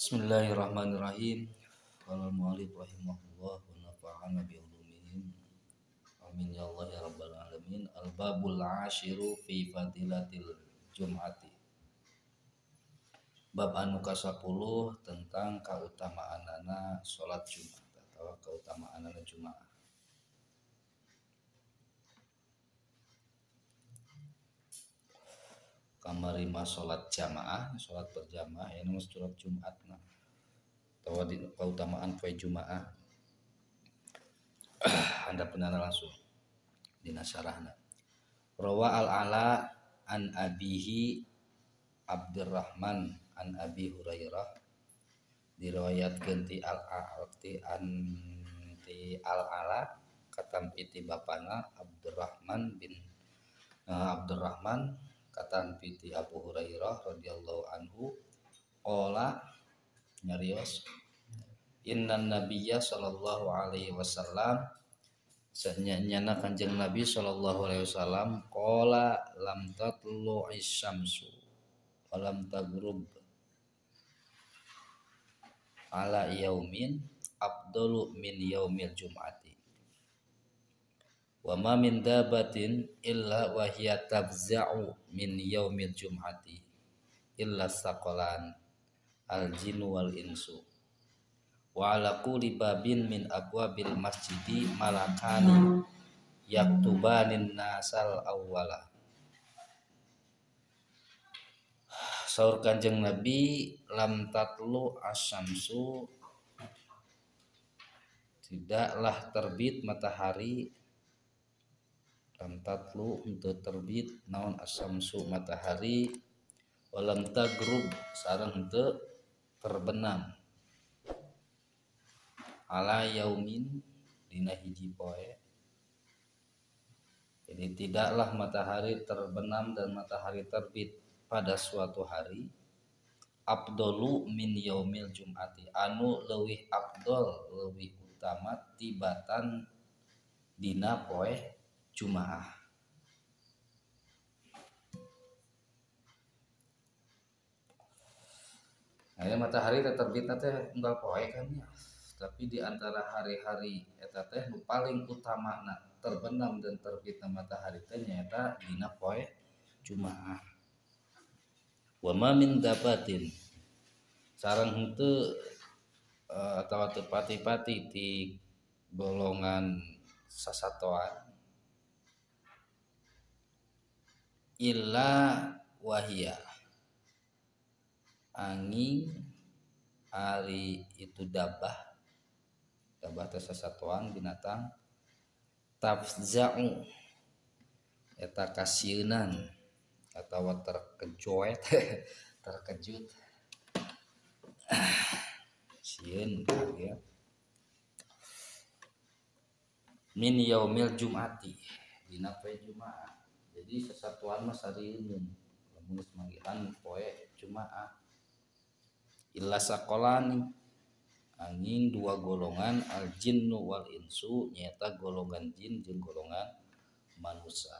Bismillahirrahmanirrahim. Qala al-mu'allif rahimahullah wa nafa'ana bi ulumihim. Amin ya Allah ya rabbal alamin. Al-babul 'ashiru fi fadilatil jum'ati. Bab anu ka-10 tentang kautamaanana salat Jumat atau kautamaanana Jumat. Kamari mah salat jamaah, salat berjamaah ini mah salat Jumatna. Atau di keutamaan poe Jumaah. Anda pernah langsung dina syarahna. Rawa al-Ala an abihi Abdurrahman an Abi Hurairah diriwayatkeun ti al-Ala katam piti bapana Abdurrahman katam piti Abu Hurairah radhiyallahu anhu qala nyarios innan nabiyya sallallahu alaihi wasallam sanyana Kanjeng Nabi sallallahu alaihi wasallam qala lam tatlu'is syamsu wa lam taghrub ala yaumin afdalu min yaumil jum'ati wa ma min dabatin illa wa hiya tabza'u min yaumil jum'ati illa saqalan al jinnu wal insu wa ala kulli babin min abwabil masjidi malakani yaktubanin nasal awwala. Saur Kanjeng Nabi lam tatlu asyamsu tidaklah terbit matahari lam tatlu untuk terbit naon asyamsu matahari walam tagrub sareng henteu terbenam ala yaumin dina hiji poe. Jadi tidaklah matahari terbenam dan matahari terbit pada suatu hari afdalu min yaumil jum'ati anu leuwih afdol leuwih utama tibatan dina poe Jumaah. Nah, matahari terbit teh unggal poe kan ya. Tapi di antara hari-hari eta teh nu paling utamana terbenam dan terbitna matahari teh nyaeta dina poe Jumaah. Wa ma min dabatin sareng henteu atawa teu pati-pati ti golongan sasatoan illa wahia angin ari itu dabah teh sasatoan binatang tafza'u eta kasieun atawa terkejut sieun ya min yaumil jum'ati dina poe Jumaah. Jadi sesatuan mah sarieun lamun geus manggihan poe Jumaah illa saqalani angin dua golongan al jinnu wal insu nyata golongan jin jeung golongan manusia.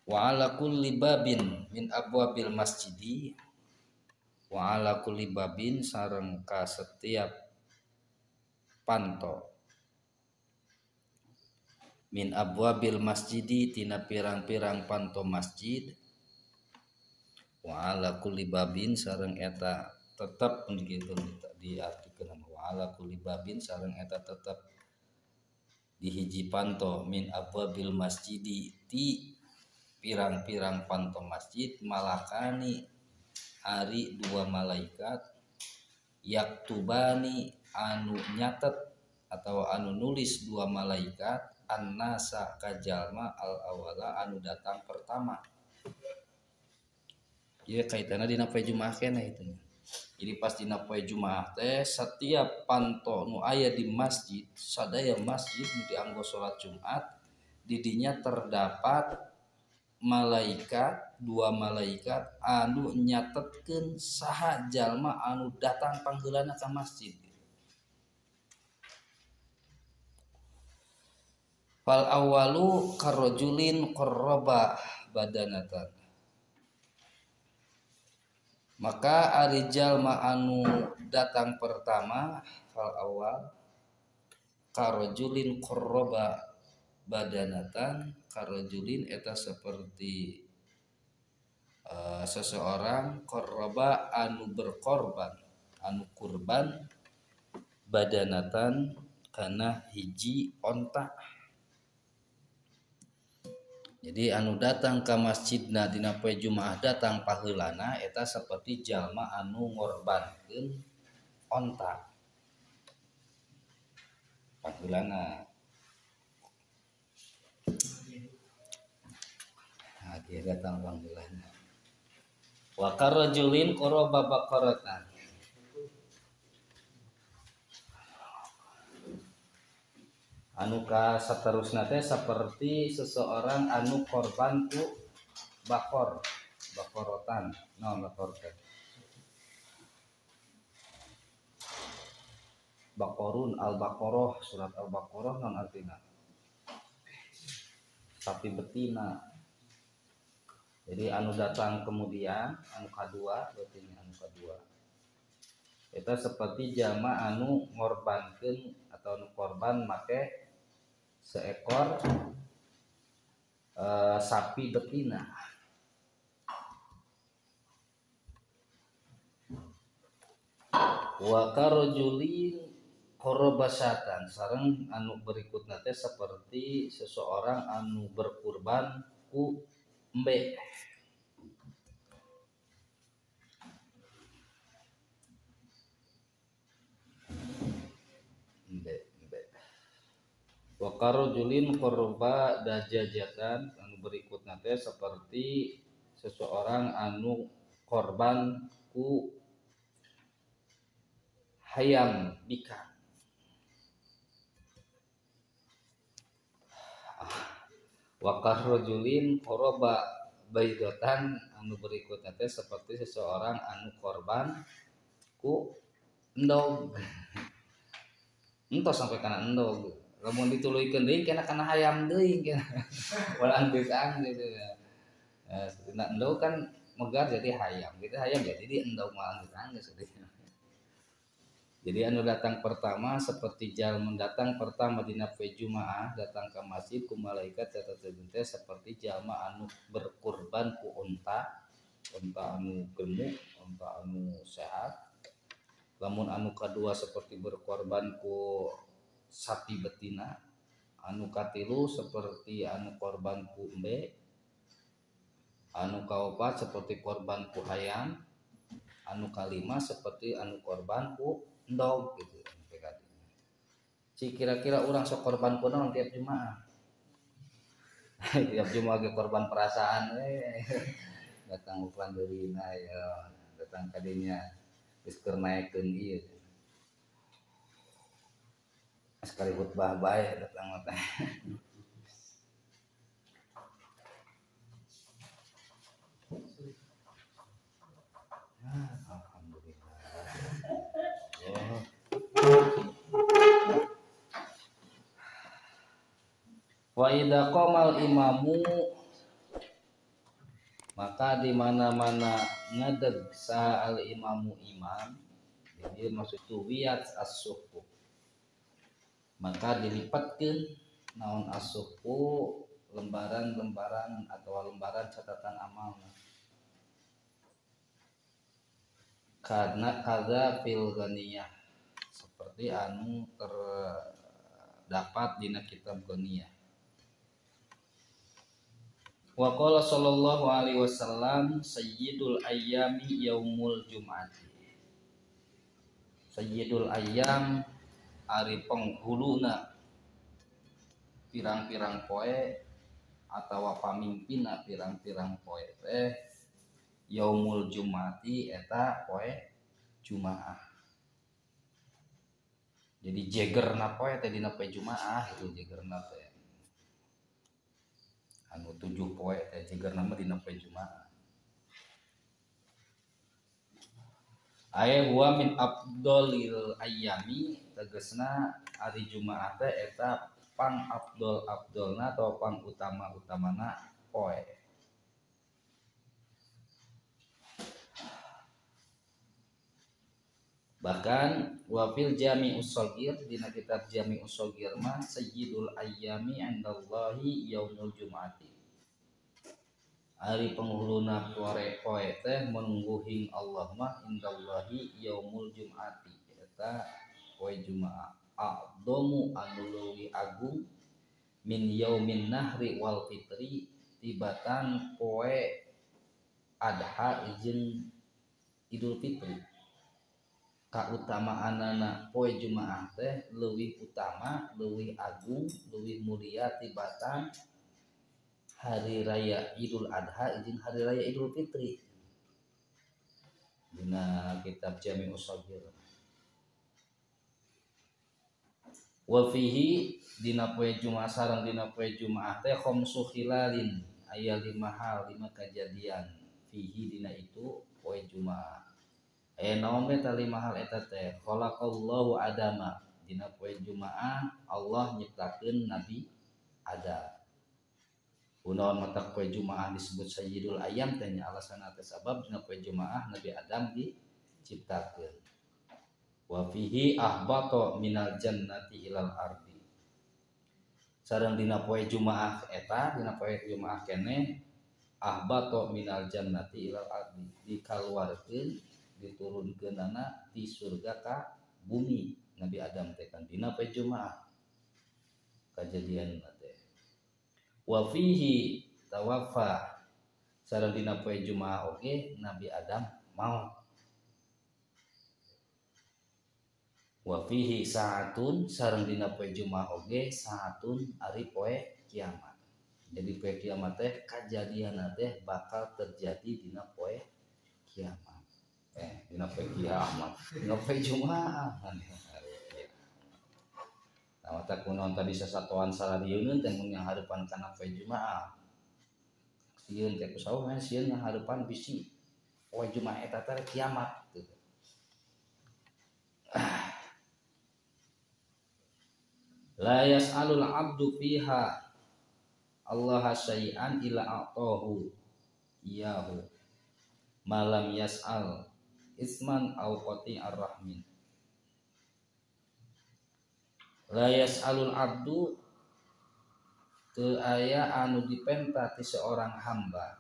Wa ala kulli babin min abwabil masjidi wa ala kulli babin sareng ka setiap panto min abwabil masjidi tina pirang-pirang panto masjid wa ala kulli babin sareng eta tetep kitu diartikeun wa ala kulli babin sareng eta tetep di hiji panto min abwabil masjidi ti pirang-pirang panto masjid malakani ari dua malaikat yaktubani anu nyatet atau anu nulis dua malaikat an-nasa kajalma al-awwala anu datang pertama. Ieu kaitanna dina poe Jumaah keneh itu. Jadi pas dina poe Jumaah teh setiap panto nu aya di masjid, sadaya masjid nu dianggo salat Jumat, di dinya terdapat dua malaikat anu nyatetkeun saha jalma anu datang panggeulana ka masjid. Fal awalu karojulin qarraba badanatan. Maka arijal anu datang pertama fal awal karojulin qarraba badanatan. Karojulin eta seperti seseorang qarraba anu berkorban anu kurban badanatan kana hiji onta. Jadi anu datang ke masjidna dina poe Jumaah datang paheulana eta seperti jalma anu ngorbankeun onta paheulana. Nah, dia datang paheulana. Wa karajulin qaraba baqaratan. Anu ka saterusna teh seperti seseorang anu korban ku bakorotan naon bakor teh bakorun al-baqarah surat al-baqarah naon artina sapi betina. Jadi anu datang kemudian anu kadua berarti anu kadua eta seperti jalma anu ngorbankeun atau anu korban make seekor sapi betina. Wa karojulin korobasatan sareng anu berikutna teh seperti seseorang anu berkurban ku embe. Wa karojulin koroba dajajatan anu berikutna teh seperti seseorang anu korban ku hayam bika. Wa karojulin koroba baidatan anu berikutna teh seperti seseorang anu korban ku endog. Entos sampai kana endog. Lamun dituluykeun deui kana hayam deui kana. Walaan geusang gitu ya. Nah, endog kan megar jadi hayam. Gitu hayam jadi di endog walaan geusang geus. Jadi anu datang pertama seperti jalma datang pertama dina poe Jumaah datang ke masjid ku malaikat catatkeun teh seperti jalma anu berkurban ku unta anu gemuk, unta anu sehat. Lamun anu kadua seperti berkorban ku sapi betina, anu katilu seperti anu korban ku embe, anu kaopat seperti korban ku hayam, anu kalima seperti anu korban ku endog gitu. Si kira-kira orang sok korban ku naon tiap Jumaah. Tiap Jumaah ge korban perasaan datang uklan deulina ya, datang ka dinya geus keur naekeun ieu. Sekali khutbah bae datang teh. Alhamdulillah. Wa idza qamal imamu maka di mana-mana ngadeg sa al imamu imam, jadi maksud itu wiat as-sufu. Maka dilipatkeun naon as-sufu lembaran-lembaran atau lembaran catatan amal. Karena kada fil ghaniyah seperti anu terdapat dina kitab ghaniyah. Wa qala sallallahu alaihi wasallam sayyidul ayyami yaumul jum'ati. Sayyidul ayyam ari penghuluna pirang-pirang poe atawa pamimpinna pirang-pirang poe teh yaumul jum'ati eta poe Jumaah. Jadi jegerna poe teh dina poe Jumaah itu jegerna teh anu 7 poe teh jegerna mah dina poe Jumaah. Aya huwa min afdhalil ayyami tegasna ari Jumaah teh eta pang abdolna atau pang utama-utamana poe. Bahkan wafil Jami'us Shaghir dina kitab Jami'us Shaghir mah sayyidul ayyami indallahi yaumul jum'ati. Hari penghuluna poe teh menungguhing Allah mah indallahi yaumul jum'ati eta poe Jumaah. A'dhamu anu leuwih agung min yaumin nahri wal fitri tibatan poe adha jeung Idul Fitri. Kautamaanana poe Jumaah teh leuwih utama, leuwih agung, leuwih mulia tibatan hari raya Idul Adha jeung hari raya Idul Fitri. Dina kitab Jami'us Shaghir. Wa fihi dina poe Jumaah sareng dina poe Jumaah teh khamsu khilalin aya 5 hal 5 kejadian fihi dina itu poe Jumaah. Naon eta 5 hal eta teh khalaqallahu adama dina poe Jumaah Allah nyiptakeun Nabi Adam. Kunaon mata poe Jumaah disebut sayyidul ayyam teh nya alasanna teh sabab dina poe Jumaah Nabi Adam diciptakeun. Wa fihi ahbata minal jannati ilal ardi. Sareng dina poe Jumaah eta dina poe Jumaah keneh ahbata minal jannati ilal ardi dikaluarkeun diturunkeunana di surga ka bumi Nabi Adam teh kan dina poe Jumaah kejadian teh. Wa fihi tawaffa sareng dina poe Jumaah oge Nabi Adam maot. Wa fihi saatun sareng dina poe Jumaah oge saatun ari poe kiamat. Jadi poe kiamat teh kajadianna teh bakal terjadi dina poe kiamat. Dina poe kiamat, dina poe Jumaah. Nah, mata kunaon tadi sasatoan saladieuneun teh mun ngahareupan kana poe Jumaah. Sieun teh kusaha mah sieun ngahareupan bisi poe Jumaah eta teh kiamat gitu. La yas'alul 'abdu fiha Allah syai'an ila a'tahu iyahu malam yas'al isman au qati'ar rahmin. La yas'alul 'abdu teu aya anu dipenta ti seorang hamba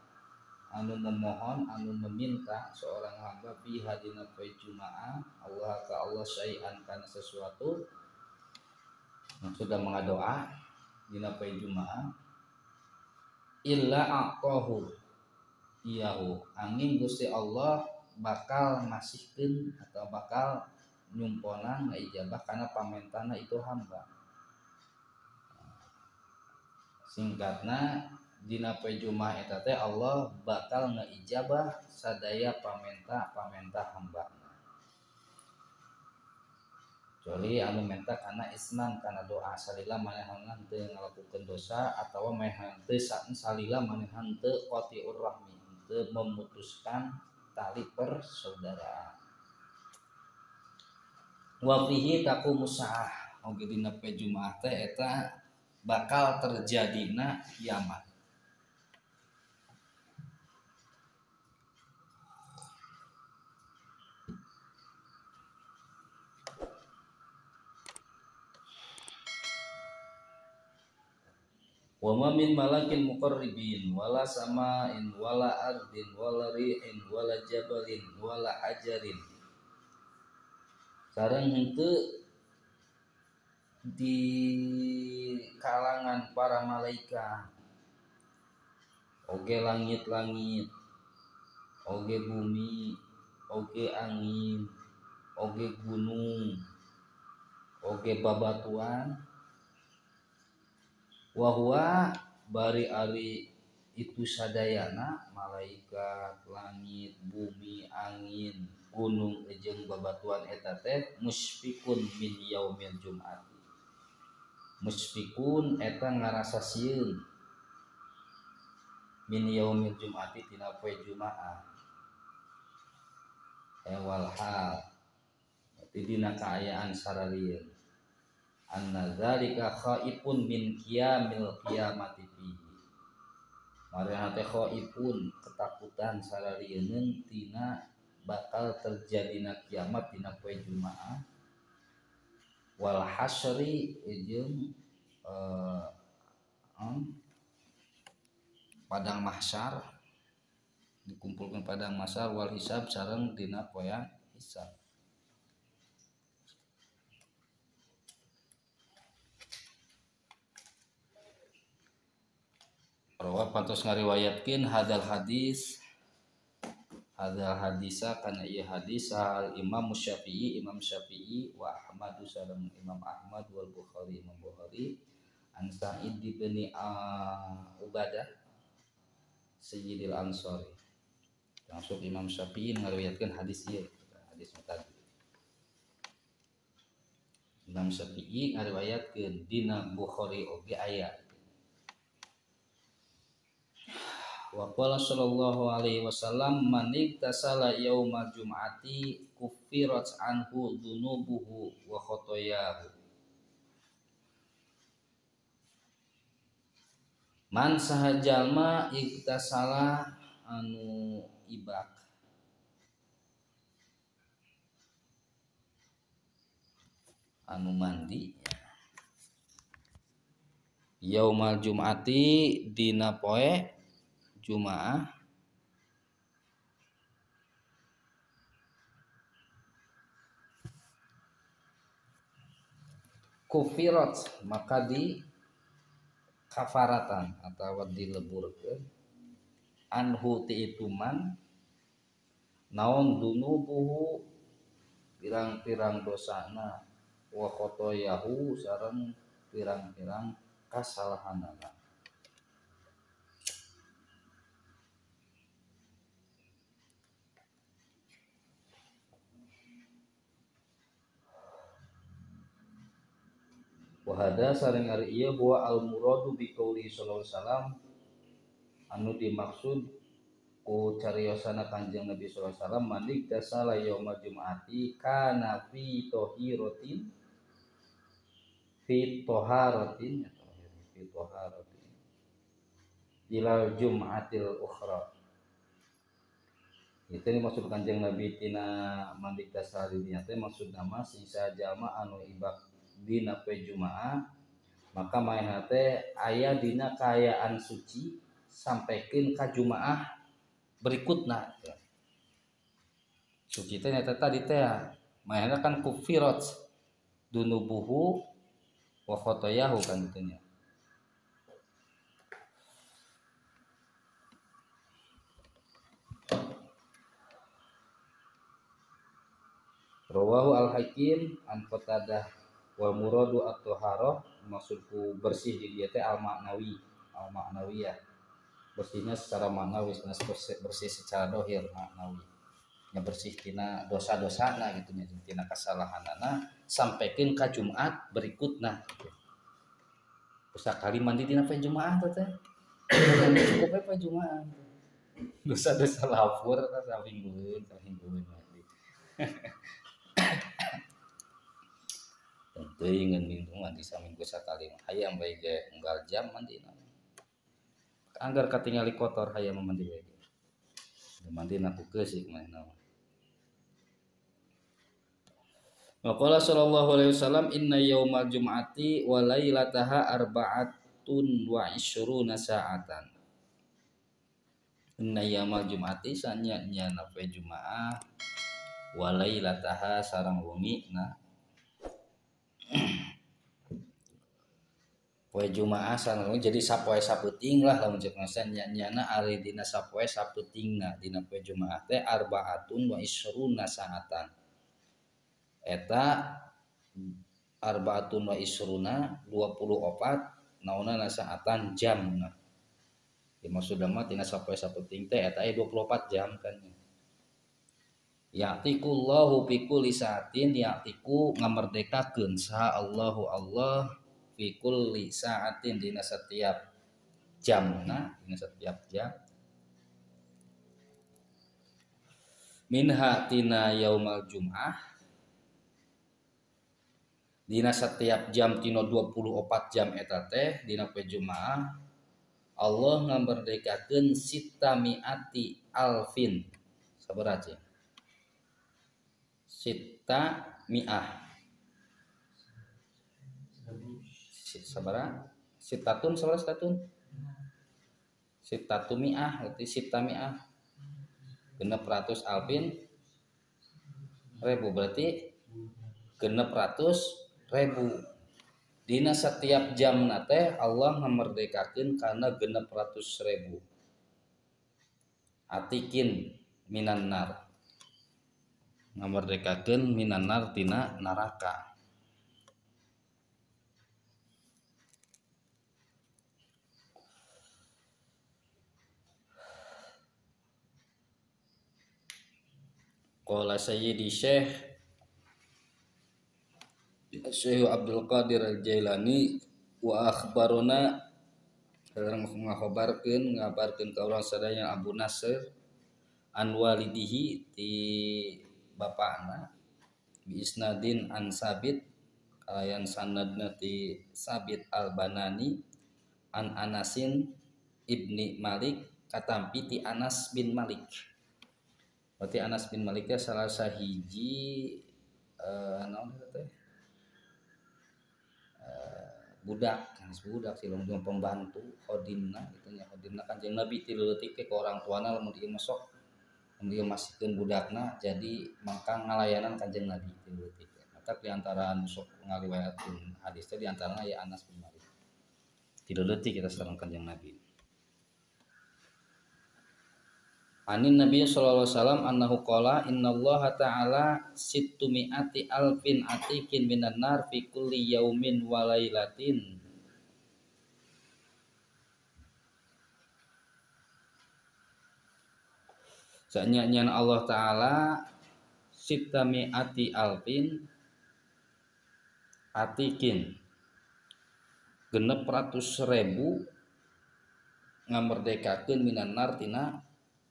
anu memohon anu meminta seorang hamba fiha dina poe Jumaah Allah ka Allah syai'an kana sesuatu yang sudah mengadoa dina poe Jumaah illa aqahu iyahu angin Gusti Allah bakal ngasihkeun atau bakal nyumponan ngaijabah kana pamentana itu hamba. Singkatna dina poe Jumaah eta teh Allah bakal ngaijabah sadaya pamenta hamba. Kecuali anu menta kana isman kana doa salila manehanna teu ngalakukeun dosa atawa manehan teu salila manehan teu qati'ur rahmi teu memutuskan tali persaudaraan. Wa fihi taqumus saah oge dina poe Jumaah teh eta bakal terjadina kiamat. Wa ma min malakin muqarribin wala sama'in wala ardin wala ri'in wala jabalin wala hajarin. Sareng henteu di kalangan para malaikat oge langit-langit oge bumi oge angin oge gunung oge babatuan wahwa bari ari itu sadayana malaikat langit bumi angin gunung jeung babatuan eta teh musfikun min yaumil jum'ati. Musfikun eta ngarasa sieun min yaumil jum'ati tina poe Jumaah. Wal hal dina kaayaan sararieun anna dzalika khaifun min qiyamil qiyamati fihi. Marana teh khaifun ketakutan sararieun tina bakal terjadina kiamat dina poe Jumaah wal hasyri jeung padang mahsyar dikumpulkan padang mahsyar wal hisab sareng dina poean hisab. Rawa pantos ngariwayatkeun hadal hadisa kana ieu hadis al Imam Syafi'i wa Ahmad sareng Imam Ahmad wal Bukhari Imam Bukhari an Sa'id bin Ubadah Sayyidil Ansari. Langsung Imam Syafi'i ngariwayatkeun hadis ieu, hadis tadi. Imam Syafi'i ngariwayatkeun dina Bukhari oge aya. Wa qala sallallahu alaihi wasallam man iktasala yaumal jum'ati kuffirat anhu dzunubuhu wa khotoyahu. Man sahajalma iktasala anu ibak anu mandi yaumal jum'ati dina poe Jumaah kufirat maka di kafaratan atau dileburkeun anhu ti itu man naon dunubuhu pirang-pirang dosana wa khotoyahu sareng pirang-pirang kasalahanana. Wahada sareng ari ieu huwa al muradu bi qouli sallallahu alaihi wasallam anu dimaksud ku cariyosana Kanjeng Nabi sallallahu alaihi wasallam manik dasala yaumul jumu'ati kana fi tahiratin ilal jum'atil ukhra. Itu dimaksud Kanjeng Nabi tina mandik dasar dinya teh maksud nama sisa jalma anu ibak dina poe Jumaah maka maena teh aya dina kaayaan suci sampaikeun ka Jumaah berikutna. Suci teh nyata tadi teh maena kan kufirat dunubuhu wa khotoyahu kan gitu nya. Rawahu al-Hakim an Qatadah wal muradu at-taharah maksudku bersih di dia teh al-ma'nawiyah. Bersihnya secara maknawi, bersih secara dohir maknawi. Nya bersih tina dosa-dosana gitu nya tina kasalahanana sampaikeun ka Jumat berikutna. Sakali mandi dina poe Jumaah teh. Cukup poe Jumaah. Dosa-dosa lapur saminggueun mandi. Teuing ngeun mandi saminggu sakali hayang bae ge unggal jam mandina. Anggar katingali kotor hayang mandi bae. Mandina ku keusik mah naon. Maqala sallallahu alaihi wasallam inna yaumal jum'ati wa lailataha arba'atun wa isyruna sa'atan. Inna yaumal jum'ati sanya poe Jumaah wa lailataha sareng wengina poe Jumaah sareng jadi sapoe sapeuting lah lamun cek ngasan nyana ari dina sapoe sapeutingna dina poe Jumaah teh arba'atun wa isyruna sa'atan. Eta arba'atun wa isruna 24 naonna saatan jamna. Dimaksud mah tina sapoe sapeuting teh eta 24 jam kan. Ya'tikullahu fi kulli sa'atin ya'tiku ngamerdekakeun saha Allahu Allah fi kulli sa'atin dina setiap jamna dina setiap jam. Minha tina yaumal jum'ah dina setiap jam tina 24 jam eta teh dina poe Jumaah Allah ngamerdekakeun sita miati alfin sabaraha cing sita miah sabaraha sitatun sabaraha sitatun sitatu miah berarti sita miah 600 alfin ribu berarti 600 ribu dina setiap jam nate Allah ngamerdekakeun kana 600 ribu atikin minan nar ngamerdekakeun minan nar tina neraka. Qala Sayyidi Syekh Abdul Qadir Al-Jailani wa akhbarona sareng ngabarkeun ka urang sadaya Abu Nasr an walidihi ti bapana bi isnadin an Sabit kalayan sanadna ti Sabit Al-Banani an Anasin ibni Malik katampi ti Anas bin Malik. Berarti Anas bin Maliknya salah sahiji naon teh budak sih lamun pembantu khodimna gitu nya khodimna Kanjeng Nabi ti leutik ke orang tuana lamun ieu masuk lamun ieu masihkeun budakna jadi mangka ngalayanan Kanjeng Nabi ti leutik mata di antara anu sok ngariwayatkeun hadis teh di antarana ya Anas bin Malik ti leutik kita sareng Kanjeng Nabi. Anin Nabi sallallahu alaihi wasallam annahu qala innallaha ta'ala sittumi'ati alfin atikin minan nar fi kulli yaumin wa lailatin. Sanya Allah Ta'ala sittami'ati alfin atikin 600.000 ngamerdekakeun minan nar tina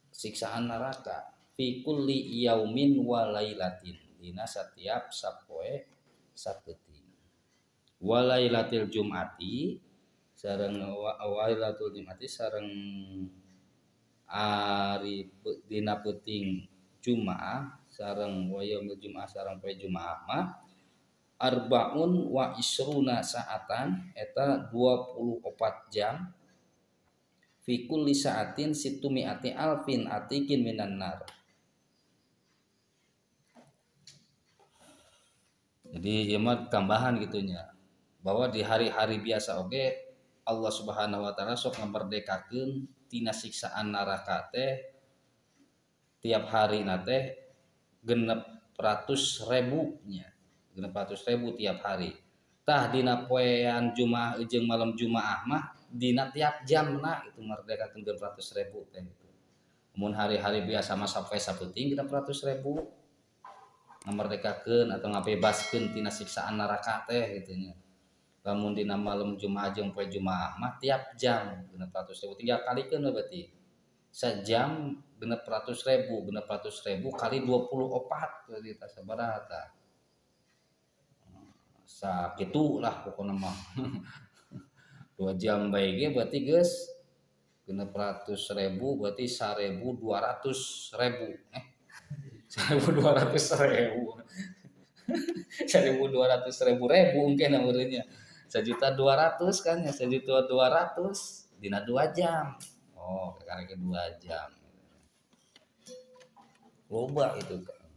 siksaan neraka fi kulli yaumin wa lailatin dina setiap sapoe sapeuting wa lailatil jumati sareng wailatul jumati sareng ari dina peuting Jumaah sareng wa yaumil Jumaah sareng poe Jumaah mah arbaun wa isruna saatan eta 24 jam fi kulli sa'atin situmi'ati alfin atikin minan nar. Jadi ieu mah tambahan gitunya bahwa di hari-hari biasa oge Allah Subhanahu wa taala sok ngamerdekakeun tina siksaan neraka teh tiap hari teh 600.000 nya 600.000 tiap hari tah dina poean Jumaah jeung malam Jumaah mah dina tiap jamna itu merdekakeun 600.000 teh gitu. Mun hari-hari biasa mah sampai sapeuting 600.000 ngamerdekakeun atau ngabebaskeun tina siksaan neraka teh gitu nya. Lamun dina malam Jumaah jeung poe Jumaah mah tiap jam 600.000 tinggal kalikeun berarti. Sajam 600.000 kali 24 berarti tah sabaraha tah. Sakitu lah pokona mah. 2 jam bae berarti geus 600.000 berarti 1.200.000 1.200.000 1.200.000 mungkin namanya 1.200.000 kan ya 1.200.000 dina 2 jam oh karek 2 jam loba itu kan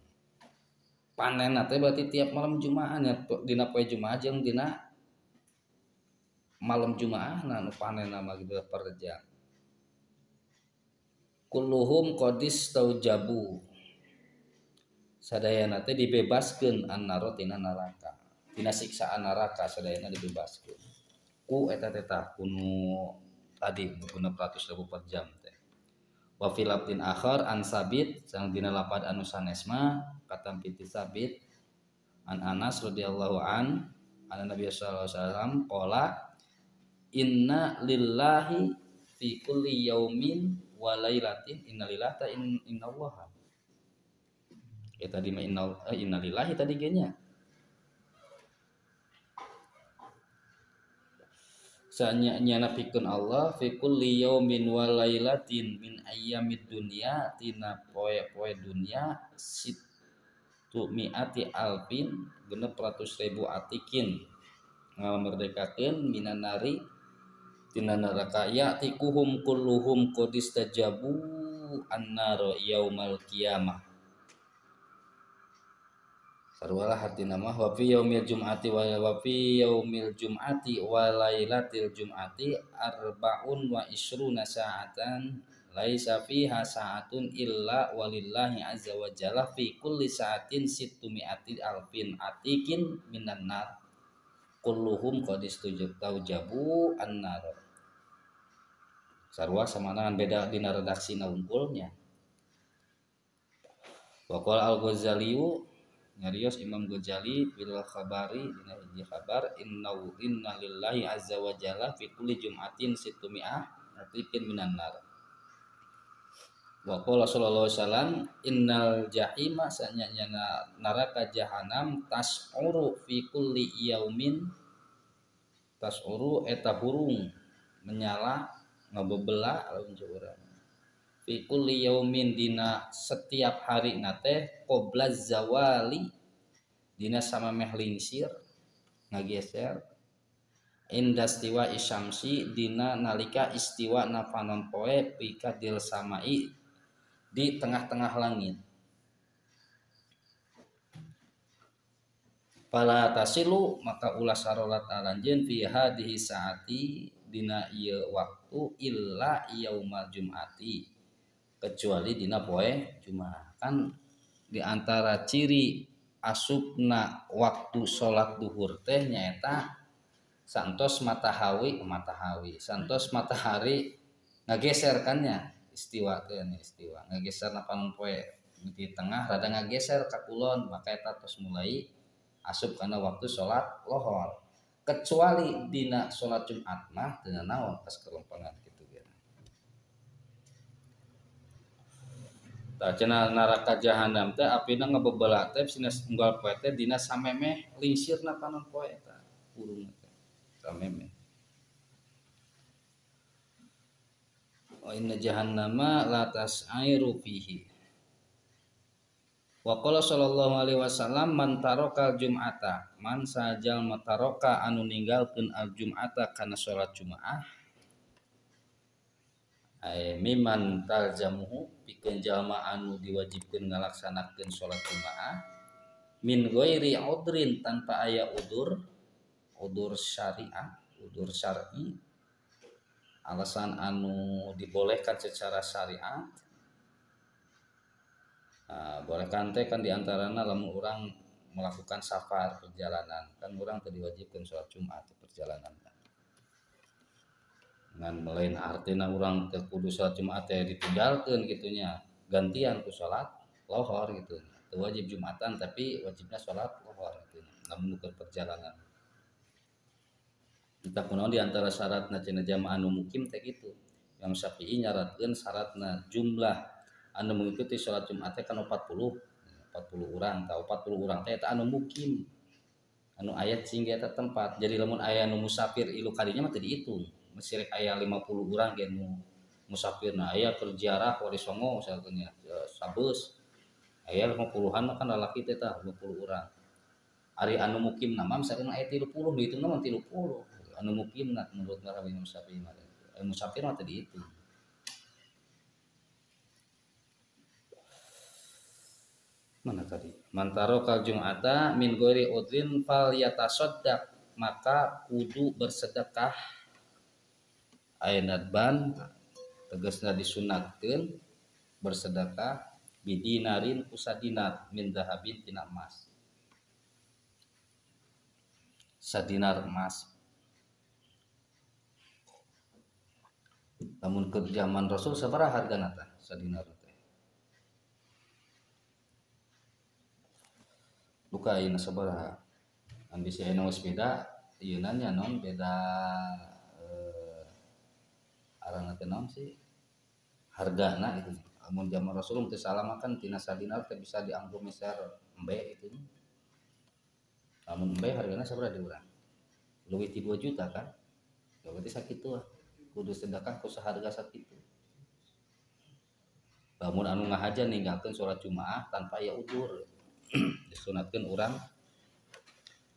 panen teh berarti tiap malam Jumaah nya dina poe Jumaah jeung dina malam Jumaah nu panen nama gitu per jam. Kulluhum qadis taujabu. Sadayana teh dibebaskeun annaro tina neraka. Tina siksaan neraka sadayana dibebaskeun. Ku eta teh tah kunu tadi 600.000 per jam teh. Wa fil labdin akhar an Sabit sang dina lapad anu sanes mah katam piti Sabit an Anas radhiyallahu an Nabi sallallahu alaihi wasallam qala inna lillahi fi kulli yaumin wa lailatin innalillahi ta innallaha tadi mah inna lillahi tadi ge nya sanya napikeun Allah fi kulli yaumin wa lailatin min ayyamid dunya tina poe-poe dunya situ miati alfin genep ratus ribu atikin ngamerdekakeun minan nari tina neraka ya'tikuhum kulluhum qad istajabu annaro yaumal qiyamah sarwalah hartina mah wa fi yaumil jum'ati wa fi yaumil jum'ati wa lailatil jum'ati arbaun wa isruna sa'atan laisa fiha sa'atun illa walillahi azza wa jalla fi kulli sa'atin sittumi'ati alfin atikin minan nar kulluhum qad istujabu annar sarua samanangan beda dina redaksina unggulnya wa qala al-Ghazali ngarios Imam Ghazali bil khabari dina hiji kabar inna lillahi azza wa jalla fi kulli jum'atin sittumi'ah atikin minan nar wa qala sallallahu alaihi wasallam innal jahima sanyanya neraka jahanam tas'uru fi kulli yaumin tas'uru eta burung menyala ngabebelah lamun urang fi kulli yaumin dina setiap hari nate qoblaz zawali dina samameh lingsir ngageser indastiwa isyamsi dina nalika istiwa na panon poe pikadil samai di tengah-tengah langit pala tasilu maka ulah sarolat alanjeun fi hadhihi saati dina ieu waktu illa yaumal jum'ati kecuali dina poe Jumat kan diantara ciri asupna waktu sholat duhur teh nyaeta santos matahari santos matahari ngageserkannya istiwa teh istiwa ngageser napan poe di tengah rada ngageser ka kulon maka eta tos mulai asup kana waktu sholat lohor kecuali dina sholat Jumat mah teu naon pas kelompangan kitu ge. Tah cenah neraka jahanam teh apina ngabebelah teh sina unggal poe teh dina samemeh lingsirna panon poe eta urungna teh samemeh. Wa inna jahannama la tas'airu fihi. Wa qala sallallahu alaihi wasallam man tarokal jum'ata man sajal mataroka anu ninggalkeun al jum'ata kana salat jumaah ay miman talzamuhu pikeun jalma anu diwajibkeun ngalaksanakeun salat jumaah min ghairi udrin tanpa aya udur syariah udur syar'i alasan anu dibolehkan secara syariat. Bolehkan teh kan diantaranya lamun orang melakukan safar perjalanan kan orang tadi diwajibkan sholat Jumat perjalanan dengan lain artinya orang teh kudu sholat Jumat teh ditinggalkeun gitunya gantian ku sholat lohor gitu teu wajib Jumatan tapi wajibnya sholat lohor gitu lamun keur perjalanan kita kunaon diantara syaratna cenah jamaah anu mukim teh gitu yang Syafi'i nyaratkeun syaratna jumlah anu mengikuti sholat Jumat teh kan 40 orang atau 40 orang teh eta anu mukim anu ayat sehingga eta tempat jadi lamun aya anu musafir ilu kadinya mah teu dihitung mesti rek aya 50 urang ge nu musafirna aya keur ziarah wali songo misalnya sabeus aya 50-an mah kan lalaki teh tah 50 urang ari anu mukim nama misalkan aya 30 dihitungna mah 30 anu mukimna menurut mazhab Imam Syafi'i mah musafir mah teu dihitung. Mana tadi mantaro kal jum'ata min ghairi udrin fal yatasaddaq maka kudu bersedekah ayat ban tegasna disunatkeun bersedekah bidinarin usadinar min dahabin tina emas sadinar emas lamun ke zaman Rasul sabaraha hargana tah sadinar luka ayeuna sabaraha ambisi ayeuna geus beda ieunanya non beda arana teh naon sih hargana gitu mun zaman Rasul teh salah kan tina sadinar teh bisa dianggo meser embe itu namun embe hargana sabaraha di urang leuwih ti 2 juta kan berarti sakit tuh kudu sedekah ku saharga sakitu. Lamun anu ngahaja ninggalkeun salat Jumaah tanpa aya udzur disunatkeun urang